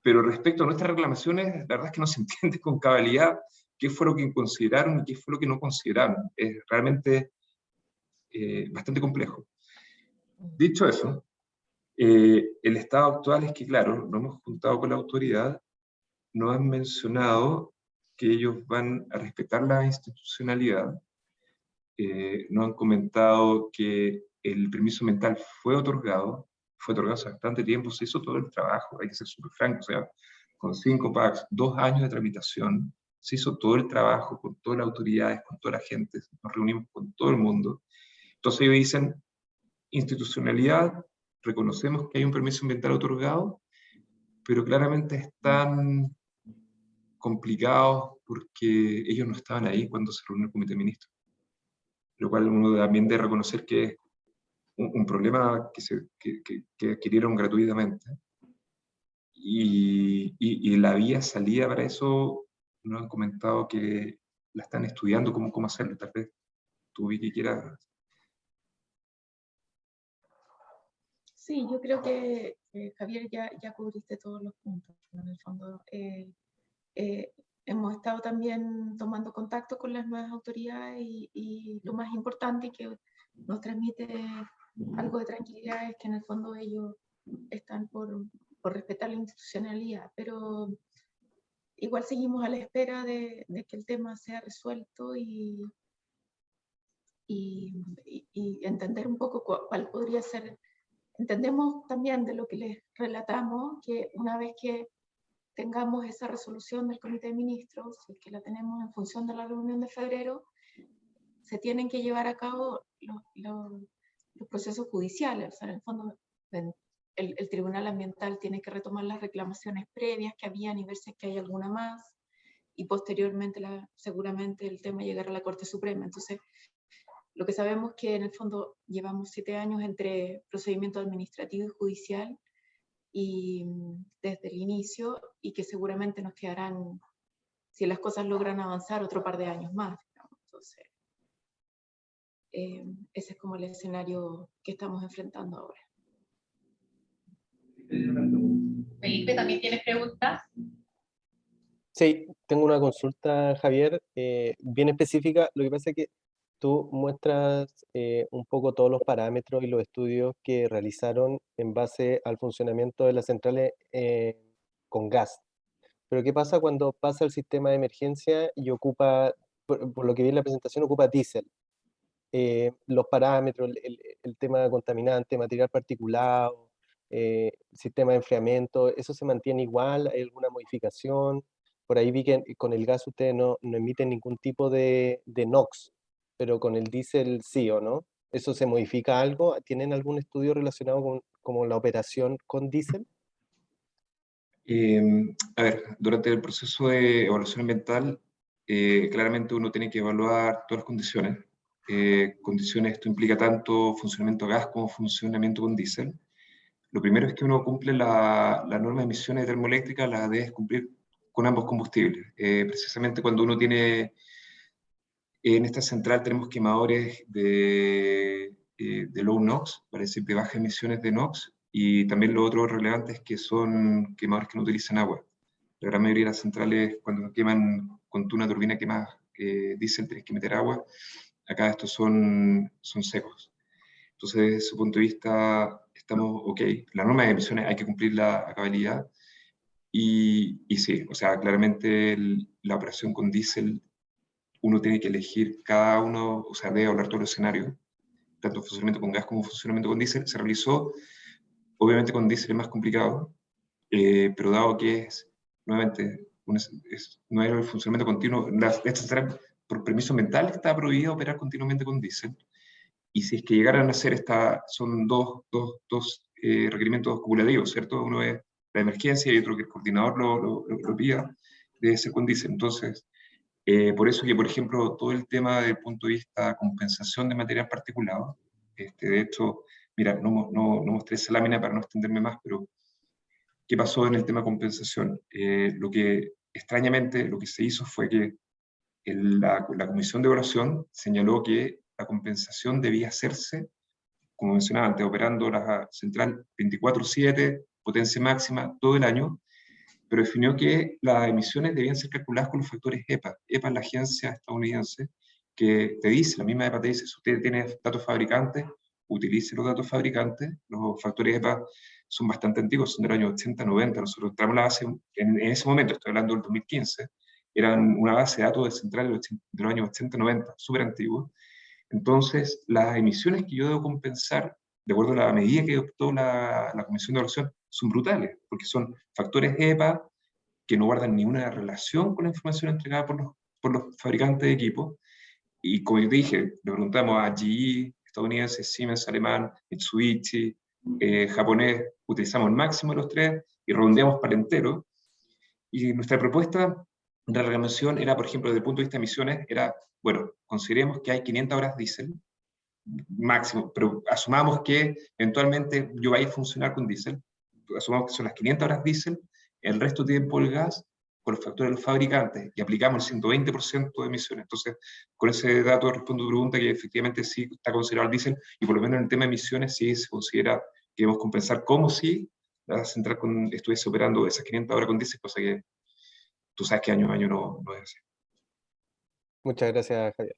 pero respecto a nuestras reclamaciones, la verdad es que no se entiende con cabalidad qué fue lo que consideraron y qué fue lo que no consideraron. Es realmente bastante complejo. Dicho eso, el estado actual es que, claro, nos hemos juntado con la autoridad, nos han mencionado que ellos van a respetar la institucionalidad, nos han comentado que el permiso ambiental fue otorgado hace bastante tiempo, se hizo todo el trabajo, hay que ser súper franco, o sea, con 5 PACs, 2 años de tramitación, se hizo todo el trabajo con todas las autoridades, con toda la gente, nos reunimos con todo el mundo. Entonces ellos dicen, institucionalidad, reconocemos que hay un permiso ambiental otorgado, pero claramente están complicados porque ellos no estaban ahí cuando se reunió el comité de ministros. Lo cual uno también debe reconocer que es un problema que adquirieron gratuitamente. Y la vía salida para eso, nos han comentado que la están estudiando cómo hacerlo. Tal vez tú, Vicky, quieras. Sí, yo creo que Javier ya cubriste todos los puntos. En el fondo, hemos estado también tomando contacto con las nuevas autoridades y lo más importante y que nos transmite algo de tranquilidad es que en el fondo ellos están por respetar la institucionalidad, pero igual seguimos a la espera de que el tema sea resuelto y y entender un poco cuál podría ser. Entendemos también de lo que les relatamos que una vez que tengamos esa resolución del Comité de Ministros, si es que la tenemos en función de la reunión de febrero, se tienen que llevar a cabo los procesos judiciales. O sea, en el fondo, el Tribunal Ambiental tiene que retomar las reclamaciones previas que habían y ver si es que hay alguna más, y posteriormente seguramente el tema llegará a la Corte Suprema. Entonces, lo que sabemos es que en el fondo llevamos 7 años entre procedimiento administrativo y judicial, y desde el inicio, y que seguramente nos quedarán, si las cosas logran avanzar, otro par de años más, digamos. Entonces, ese es como el escenario que estamos enfrentando ahora. Felipe, ¿también tienes preguntas? Sí, tengo una consulta, Javier, bien específica. Lo que pasa es que tú muestras un poco todos los parámetros y los estudios que realizaron en base al funcionamiento de las centrales con gas. Pero ¿qué pasa cuando pasa el sistema de emergencia y ocupa, por lo que vi en la presentación, ocupa diésel? Los parámetros, el tema contaminante, material particulado, sistema de enfriamiento, ¿eso se mantiene igual? ¿Hay alguna modificación? Por ahí vi que con el gas ustedes no emiten ningún tipo de NOx, pero con el diésel sí, ¿o no? ¿Eso se modifica algo? ¿Tienen algún estudio relacionado con como la operación con diésel? A ver, durante el proceso de evaluación ambiental, claramente uno tiene que evaluar todas las condiciones. Condiciones, esto implica tanto funcionamiento a gas como funcionamiento con diésel. Lo primero es que uno cumple la norma de emisiones termoeléctricas, la debe cumplir con ambos combustibles. Precisamente cuando uno tiene, en esta central tenemos quemadores de low NOx, para decir de bajas emisiones de NOx, y también lo otro relevante es que son quemadores que no utilizan agua. La gran mayoría de las centrales, cuando queman con una turbina quema diésel, tienes que meter agua. Acá estos son secos. Entonces, desde ese punto de vista, estamos ok. La norma de emisiones hay que cumplirla a cabalidad. Y sí, o sea, claramente la operación con diésel, uno tiene que elegir cada uno, o sea, debe hablar todo el escenario, tanto funcionamiento con gas como funcionamiento con diésel. Se realizó, obviamente con diésel es más complicado, pero dado que es, nuevamente, no era el funcionamiento continuo, esta central, por permiso ambiental, está prohibido operar continuamente con diésel. Y si es que llegaran a ser son dos requerimientos acumulativos, ¿cierto? Uno es la emergencia y otro que el coordinador lo pida, debe ser con diésel. Entonces, por eso que, por ejemplo, todo el tema del punto de vista compensación de material particulado, de hecho, mira, no mostré esa lámina para no extenderme más, pero ¿qué pasó en el tema compensación? Lo que, extrañamente, lo que se hizo fue que la comisión de evaluación señaló que la compensación debía hacerse, como mencionaba antes, operando la central 24/7, potencia máxima, todo el año, pero definió que las emisiones debían ser calculadas con los factores EPA. EPA es la agencia estadounidense que te dice, la misma EPA te dice, si usted tiene datos fabricantes, utilice los datos fabricantes. Los factores EPA son bastante antiguos, son del año 80-90. Nosotros entramos la base en ese momento, estoy hablando del 2015, eran una base de datos de centrales de los años 80-90, súper antiguos. Entonces, las emisiones que yo debo compensar, de acuerdo a la medida que adoptó la Comisión de Evaluación, son brutales, porque son factores EPA que no guardan ninguna relación con la información entregada por los fabricantes de equipos. Y como yo te dije, le preguntamos a GE, estadounidense, Siemens, alemán, Mitsubishi, japonés, utilizamos el máximo de los tres y redondeamos para entero. Y nuestra propuesta de reclamación era, por ejemplo, desde el punto de vista de emisiones, era, bueno, consideremos que hay 500 horas diésel máximo, pero asumamos que eventualmente yo vaya a funcionar con diésel, asumamos que son las 500 horas diésel, el resto de tiempo el gas, con los factores de los fabricantes, y aplicamos el 120% de emisiones. Entonces, con ese dato respondo a tu pregunta, que efectivamente sí está considerado el diésel, y por lo menos en el tema de emisiones sí se considera que debemos compensar como si la central estuviese operando esas 500 horas con diésel, cosa que tú sabes que año a año no es así. Muchas gracias, Javier.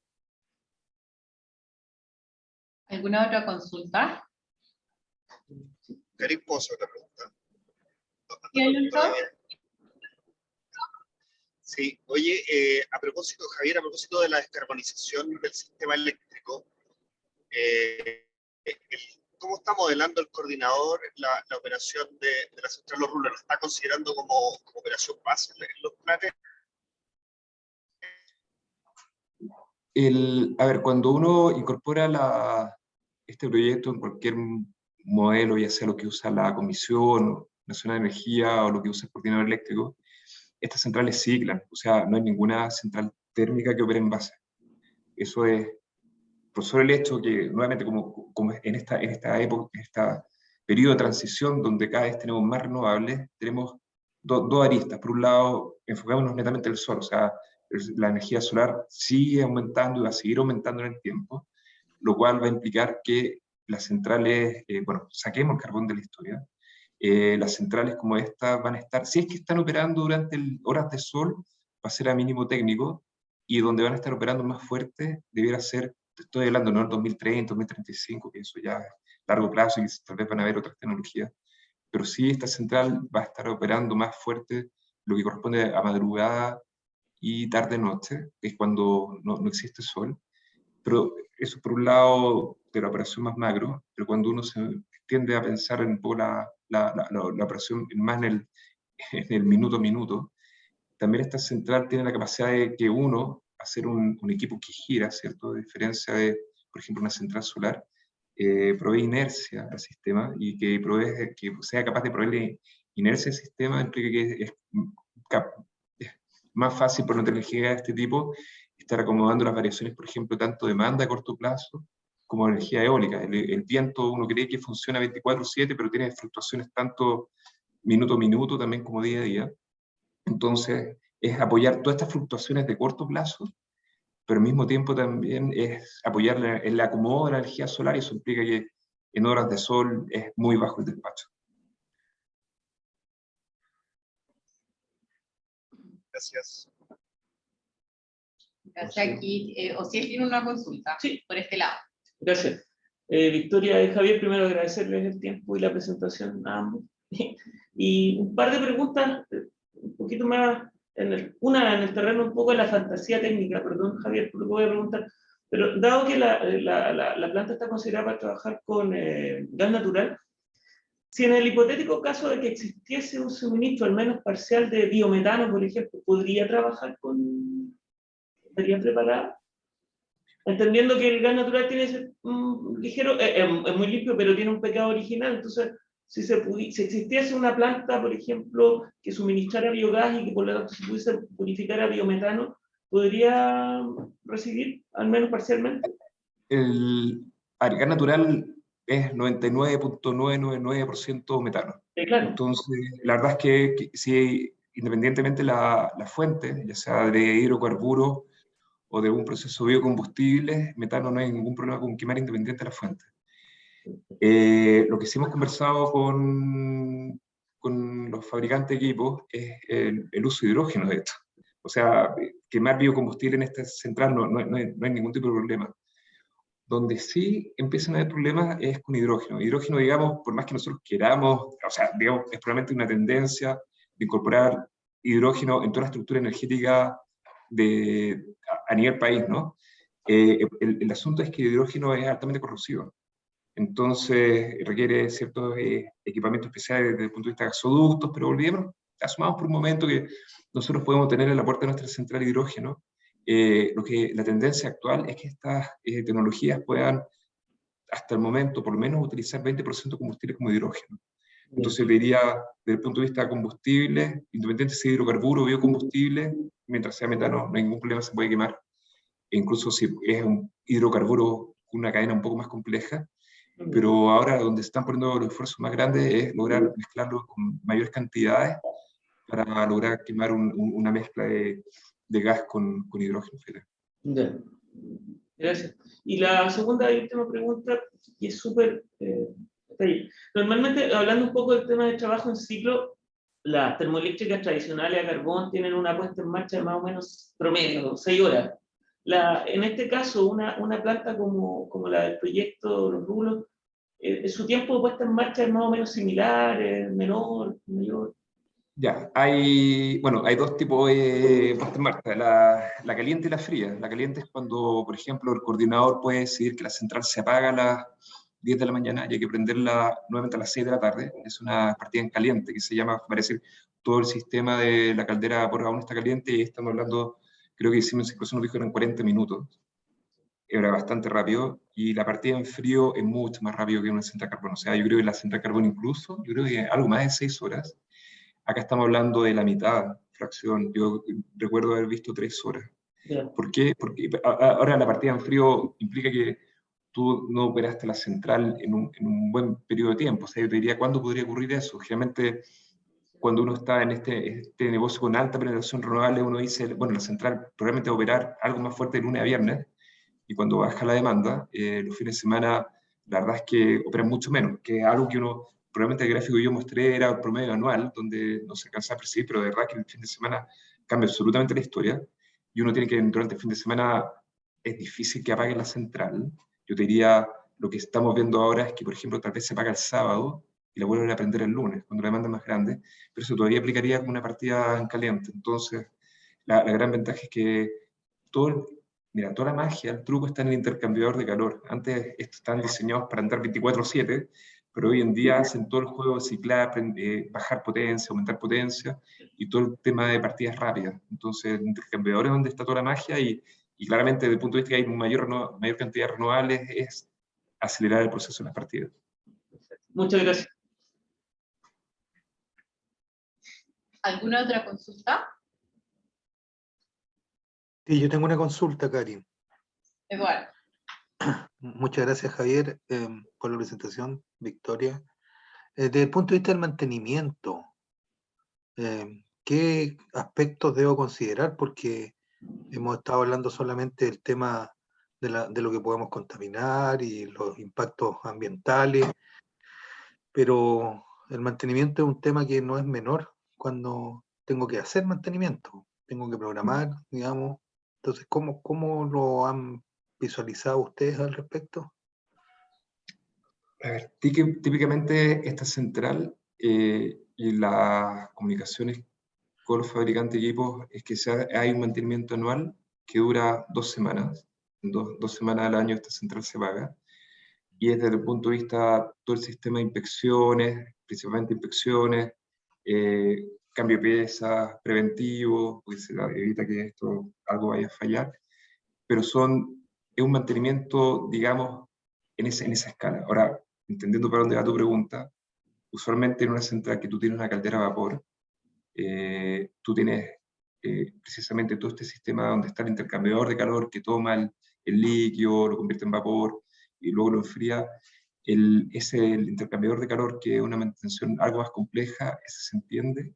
¿Alguna otra consulta? Karim Pozo, otra pregunta. ¿Sí, Alonso? Sí, oye, a propósito, Javier, a propósito de la descarbonización del sistema eléctrico, ¿Cómo está modelando el coordinador la operación de la central Los Rulos? ¿La está considerando como operación base en los planes? A ver, cuando uno incorpora este proyecto en cualquier modelo, ya sea lo que usa la Comisión Nacional de Energía o lo que usa el coordinador eléctrico, estas centrales ciclan, o sea, no hay ninguna central térmica que opere en base. Eso es, por sobre el hecho que, nuevamente, como en esta época, en este periodo de transición, donde cada vez tenemos más renovables, tenemos dos aristas. Por un lado, enfocémonos netamente en el sol, o sea, la energía solar sigue aumentando y va a seguir aumentando en el tiempo, lo cual va a implicar que las centrales, bueno, saquemos el carbón de la historia, las centrales como esta van a estar, si es que están operando durante horas de sol, va a ser a mínimo técnico, y donde van a estar operando más fuerte debiera ser, te estoy hablando, no el 2030, 2035, que eso ya es largo plazo y tal vez van a haber otras tecnologías, pero sí esta central va a estar operando más fuerte lo que corresponde a madrugada y tarde-noche, que es cuando no existe sol. Pero eso por un lado de la operación más macro, pero cuando uno se tiende a pensar en un poco la operación más en el minuto a minuto, también esta central tiene la capacidad de que uno, hacer un equipo que gira, ¿cierto? A diferencia de, por ejemplo, una central solar, provee inercia al sistema y que sea capaz de proveer inercia al sistema implica que es más fácil por una tecnología de este tipo estar acomodando las variaciones, por ejemplo, tanto demanda a corto plazo como energía eólica. El viento uno cree que funciona 24/7, pero tiene fluctuaciones tanto minuto a minuto también como día a día. Entonces, es apoyar todas estas fluctuaciones de corto plazo, pero al mismo tiempo también es apoyar el acomodo de la energía solar, y eso implica que en horas de sol es muy bajo el despacho. Gracias. Gracias, aquí. O si él tiene una consulta, Sí. por este lado. Gracias. Victoria y Javier, primero agradecerles el tiempo y la presentación a ambos. Y un par de preguntas, un poquito más, una en el terreno un poco de la fantasía técnica, perdón Javier, por lo que voy a preguntar, pero dado que la planta está considerada para trabajar con gas natural, si en el hipotético caso de que existiese un suministro al menos parcial de biometano, por ejemplo, ¿podría trabajar estaría preparada? Entendiendo que el gas natural tiene ese ligero, es muy limpio, pero tiene un pecado original. Entonces, si existiese una planta, por ejemplo, que suministrara biogás y que por lo tanto se pudiese purificar a biometano, ¿podría recibir, al menos parcialmente? El gas natural es 99.999% metano. Claro. Entonces, la verdad es que si independientemente la fuente, ya sea de hidrocarburos o de un proceso biocombustible, metano no hay ningún problema con quemar independiente de la fuente. Lo que sí hemos conversado con los fabricantes de equipos es el uso de hidrógeno de esto. O sea, quemar biocombustible en esta central no hay ningún tipo de problema. Donde sí empiezan a haber problemas es con hidrógeno. Hidrógeno, digamos, por más que nosotros queramos, o sea, digamos, es probablemente una tendencia de incorporar hidrógeno en toda la estructura energética a nivel país, ¿no? El asunto es que el hidrógeno es altamente corrosivo. Entonces requiere ciertos equipamientos especiales desde el punto de vista de gasoductos, pero asumamos por un momento que nosotros podemos tener en la puerta de nuestra central de hidrógeno. La tendencia actual es que estas tecnologías puedan, hasta el momento, por lo menos utilizar 20% de combustible como hidrógeno. Entonces, diría, desde el punto de vista de combustible, independiente si es hidrocarburo o biocombustible, mientras sea metano, no hay ningún problema, se puede quemar. E incluso si es un hidrocarburo, una cadena un poco más compleja. Pero ahora donde se están poniendo los esfuerzos más grandes es lograr mezclarlo con mayores cantidades para lograr quemar una mezcla de gas con hidrógeno. Ya. Gracias. Y la segunda y última pregunta, y es súper... normalmente, hablando un poco del tema de trabajo en ciclo, las termoeléctricas tradicionales a carbón tienen una puesta en marcha de más o menos promedio, 6 horas. En este caso, una planta como la del proyecto Los Rulos, su tiempo de puesta en marcha es más o menos similar, menor, mayor. Ya, hay dos tipos de puesta en marcha, la caliente y la fría. La caliente es cuando, por ejemplo, el coordinador puede decidir que la central se apaga a las 10 de la mañana y hay que prenderla nuevamente a las 6 de la tarde. Es una partida en caliente que se llama, parece, todo el sistema de la caldera por aún está caliente y estamos hablando, creo que hicimos incluso nos dijo en 40 minutos. Era bastante rápido y la partida en frío es mucho más rápido que una central carbón. O sea, yo creo que la central carbón incluso, yo creo que algo más de 6 horas. Acá estamos hablando de la mitad, fracción. Yo recuerdo haber visto 3 horas. Ya. ¿Por qué? Porque ahora la partida en frío implica que tú no operaste la central en un buen periodo de tiempo. O sea, yo te diría, ¿cuándo podría ocurrir eso? Generalmente, cuando uno está en este negocio con alta penetración renovable, uno dice, bueno, la central probablemente va a operar algo más fuerte de lunes a viernes, y cuando baja la demanda, los fines de semana, la verdad es que operan mucho menos, que es algo que uno, probablemente el gráfico que yo mostré era un promedio anual, donde no se alcanza a percibir, pero de verdad que el fin de semana cambia absolutamente la historia, y uno tiene que, durante el fin de semana, es difícil que apague la central. Yo te diría, lo que estamos viendo ahora es que, por ejemplo, tal vez se apaga el sábado y la vuelven a prender el lunes, cuando la demanda es más grande, pero eso todavía aplicaría como una partida en caliente. Entonces, la gran ventaja es que todo, mira, toda la magia, el truco está en el intercambiador de calor. Antes estos estaban diseñados para andar 24/7, pero hoy en día hacen todo el juego de ciclar, bajar potencia, aumentar potencia, y todo el tema de partidas rápidas. Entonces, el intercambiador es donde está toda la magia, y claramente desde el punto de vista que hay mayor cantidad de renovables, es acelerar el proceso de las partidas. Muchas gracias. ¿Alguna otra consulta? Sí, yo tengo una consulta, Karin. Eduardo. Muchas gracias, Javier, por la presentación, Victoria. Desde el punto de vista del mantenimiento, ¿qué aspectos debo considerar? Porque hemos estado hablando solamente del tema de lo que podemos contaminar y los impactos ambientales, pero el mantenimiento es un tema que no es menor cuando tengo que hacer mantenimiento, tengo que programar, digamos. Entonces, ¿cómo lo han visualizado ustedes al respecto? A ver, típicamente esta central y las comunicaciones con los fabricantes de equipos es que hay un mantenimiento anual que dura 2 semanas. Dos semanas al año esta central se paga. Y es desde el punto de vista todo el sistema de inspecciones, principalmente inspecciones, cambio de piezas, preventivo, pues se evita que algo vaya a fallar. Pero es un mantenimiento, digamos, en esa escala. Ahora, entendiendo para dónde va tu pregunta, usualmente en una central que tú tienes una caldera a vapor, tú tienes precisamente todo este sistema donde está el intercambiador de calor que toma el líquido, lo convierte en vapor y luego lo enfría. El intercambiador de calor, que es una mantención algo más compleja, ese se entiende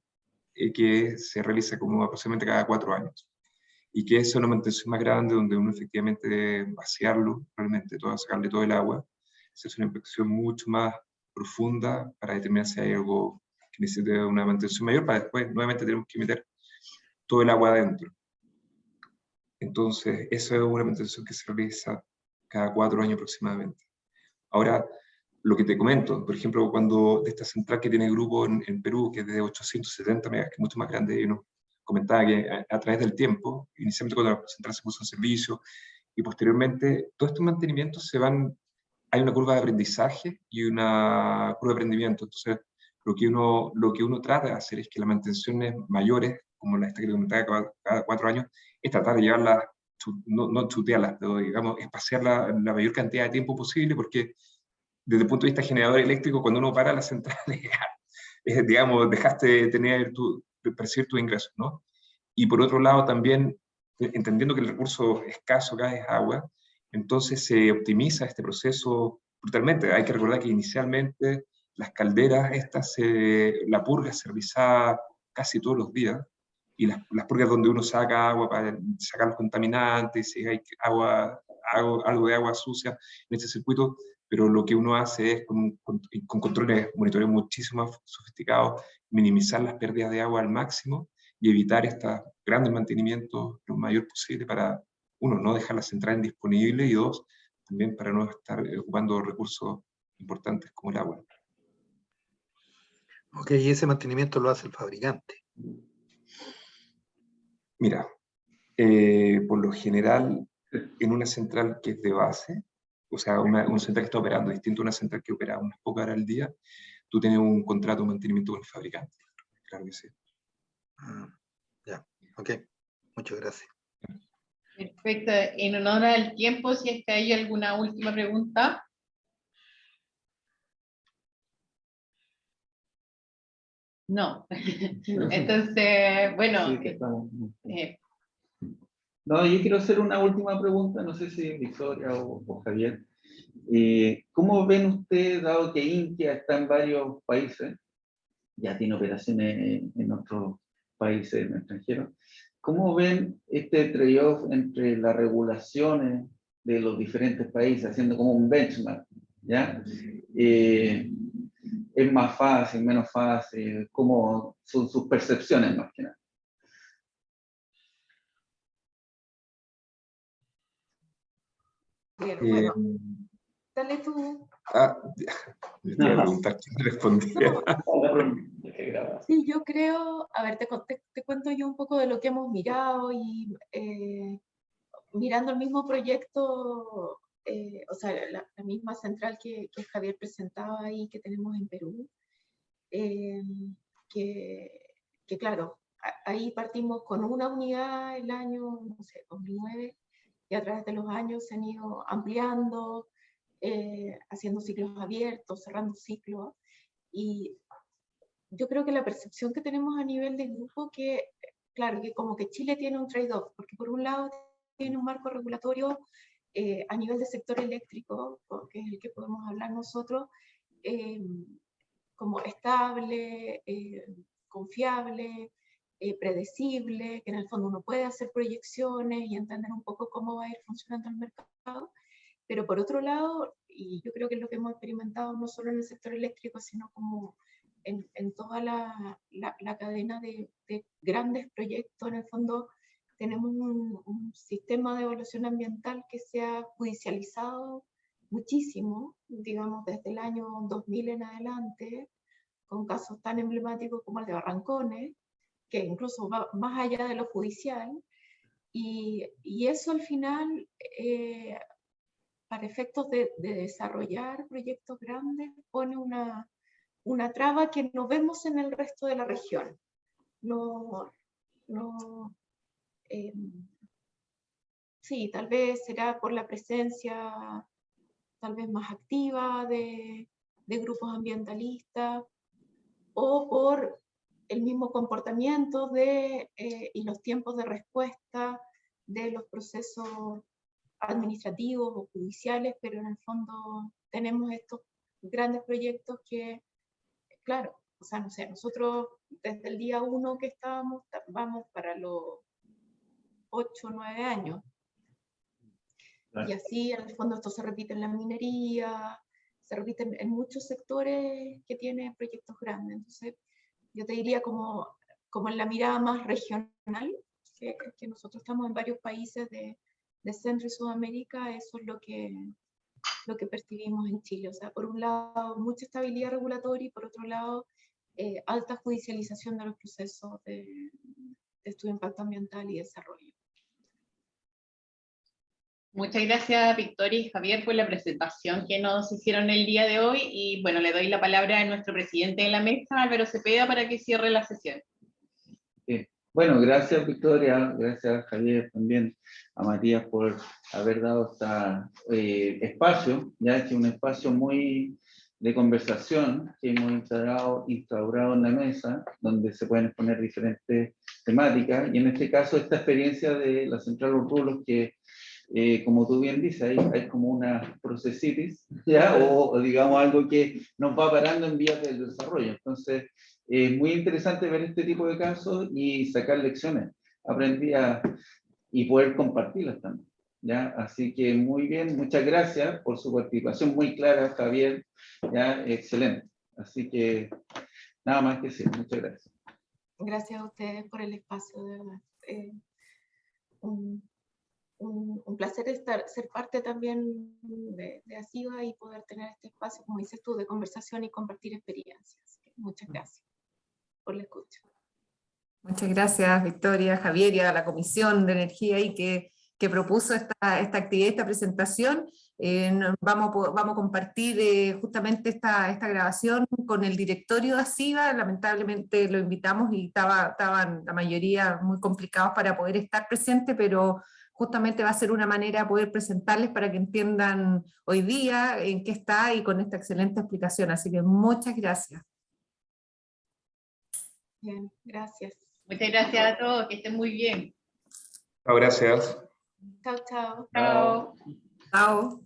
que se realiza como aproximadamente cada 4 años. Y que es una mantención más grande donde uno efectivamente debe vaciarlo, realmente sacarle todo el agua. Se hace una inspección mucho más profunda para determinar si hay algo que necesite una mantención mayor, para después nuevamente tenemos que meter todo el agua adentro. Entonces, eso es una mantención que se realiza cada 4 años aproximadamente. Ahora, lo que te comento, por ejemplo, cuando de esta central que tiene grupo en Perú, que es de 870 megas, que es mucho más grande, y uno comentaba que a través del tiempo, inicialmente cuando la central se puso en servicio, y posteriormente, todos estos mantenimientos hay una curva de aprendizaje y una curva de aprendimiento. Entonces, lo que uno trata de hacer es que las mantenciones mayores, como esta que te comentaba cada 4 años, es tratar de llevarlas, no chutearlas, pero digamos, espaciarlas la mayor cantidad de tiempo posible, porque desde el punto de vista generador eléctrico, cuando uno para la central, digamos, dejaste de percibir tus ingresos, ¿no? Y por otro lado también, entendiendo que el recurso escaso acá es agua, entonces se optimiza este proceso brutalmente. Hay que recordar que inicialmente las calderas, la purga se realizaba casi todos los días, y las purgas donde uno saca agua para sacar los contaminantes, si hay algo de agua sucia en este circuito, pero lo que uno hace es con controles, monitoreo muchísimo más sofisticados, minimizar las pérdidas de agua al máximo y evitar estos grandes mantenimientos lo mayor posible para, uno, no dejar la central indisponible, y dos, también para no estar ocupando recursos importantes como el agua. Ok, y ese mantenimiento lo hace el fabricante. Mira, por lo general, en una central que es de base, o sea, una central que está operando distinto a una central que opera unas pocas horas al día, tú tienes un contrato de mantenimiento con el fabricante. Claro que sí. Ya, ok. Muchas gracias. Perfecto. En honor al tiempo, si es que hay alguna última pregunta. No. Entonces, bueno, Sí, que estamos. eh, No, yo quiero hacer una última pregunta, no sé si Victoria o Javier. ¿Cómo ven ustedes, dado que India está en varios países, ya tiene operaciones en otros países, en el extranjero, cómo ven este trade-off entre las regulaciones de los diferentes países, haciendo como un benchmark, ¿ya? ¿Es más fácil, menos fácil? ¿Cómo son sus percepciones más que nada? Bien, Eh, bueno, dale tú. yo te iba a preguntar quién respondía. Sí, yo creo, a ver, te cuento yo un poco de lo que hemos mirado y mirando el mismo proyecto, o sea, la misma central que Javier presentaba ahí, que tenemos en Perú, eh, que, que claro, ahí partimos con una unidad el año, no sé, 2009, y a través de los años se han ido ampliando, haciendo ciclos abiertos, cerrando ciclos, y yo creo que la percepción que tenemos a nivel de grupo que, claro, que como que Chile tiene un trade-off, porque por un lado tiene un marco regulatorio a nivel de sector eléctrico, que es el que podemos hablar nosotros, eh, como estable, confiable, predecible, que en el fondo uno puede hacer proyecciones y entender un poco cómo va a ir funcionando el mercado, pero por otro lado, y yo creo que es lo que hemos experimentado no solo en el sector eléctrico, sino como en toda la cadena de grandes proyectos, en el fondo tenemos un sistema de evaluación ambiental que se ha judicializado muchísimo, digamos desde el año 2000 en adelante, con casos tan emblemáticos como el de Barrancones, que incluso va más allá de lo judicial, y eso al final, para efectos de desarrollar proyectos grandes, pone una traba que no vemos en el resto de la región. No, no, eh, sí, tal vez será por la presencia tal vez más activa de grupos ambientalistas o por el mismo comportamiento y los tiempos de respuesta de los procesos administrativos o judiciales, pero en el fondo tenemos estos grandes proyectos que, claro, o sea, no sé, nosotros desde el día 1 que estábamos, vamos para los 8 o 9 años. Y así, en el fondo, esto se repite en la minería, se repite en muchos sectores que tienen proyectos grandes. Entonces, yo te diría como en la mirada más regional, que nosotros estamos en varios países de Centro y Sudamérica, eso es lo que percibimos en Chile. O sea, por un lado, mucha estabilidad regulatoria y por otro lado, alta judicialización de los procesos de estudio de impacto ambiental y desarrollo. muchas gracias, Victoria y Javier, por la presentación que nos hicieron el día de hoy. Y bueno, le doy la palabra a nuestro presidente de la mesa, Álvaro Cepeda, para que cierre la sesión. Bueno, gracias Victoria, gracias Javier también, a Matías por haber dado este espacio, ya que es un espacio muy de conversación que hemos instaurado en la mesa, donde se pueden exponer diferentes temáticas, y en este caso esta experiencia de la Central Los Rulos, que como tú bien dices, hay como una procesitis, ¿ya? O digamos algo que nos va parando en vías del desarrollo. Entonces, es muy interesante ver este tipo de casos y sacar lecciones y poder compartirlas también, ¿ya? Así que muy bien, muchas gracias por su participación muy clara, Javier, ¿ya? Excelente. Así que nada más que decir, muchas gracias. Gracias a ustedes por el espacio, de verdad. Un placer ser parte también de ASIVA y poder tener este espacio, como dices tú, de conversación y compartir experiencias. Muchas gracias por la escucha. Muchas gracias, Victoria, Javier, y a la Comisión de Energía ahí que propuso esta actividad, esta presentación. Vamos a compartir justamente esta grabación con el directorio de ACIVA. Lamentablemente lo invitamos y estaban la mayoría muy complicados para poder estar presentes, pero justamente va a ser una manera de poder presentarles para que entiendan hoy día en qué está y con esta excelente explicación. Así que muchas gracias. Bien, gracias. Muchas gracias a todos, que estén muy bien. Gracias. Chao, chao. Chao. Chao.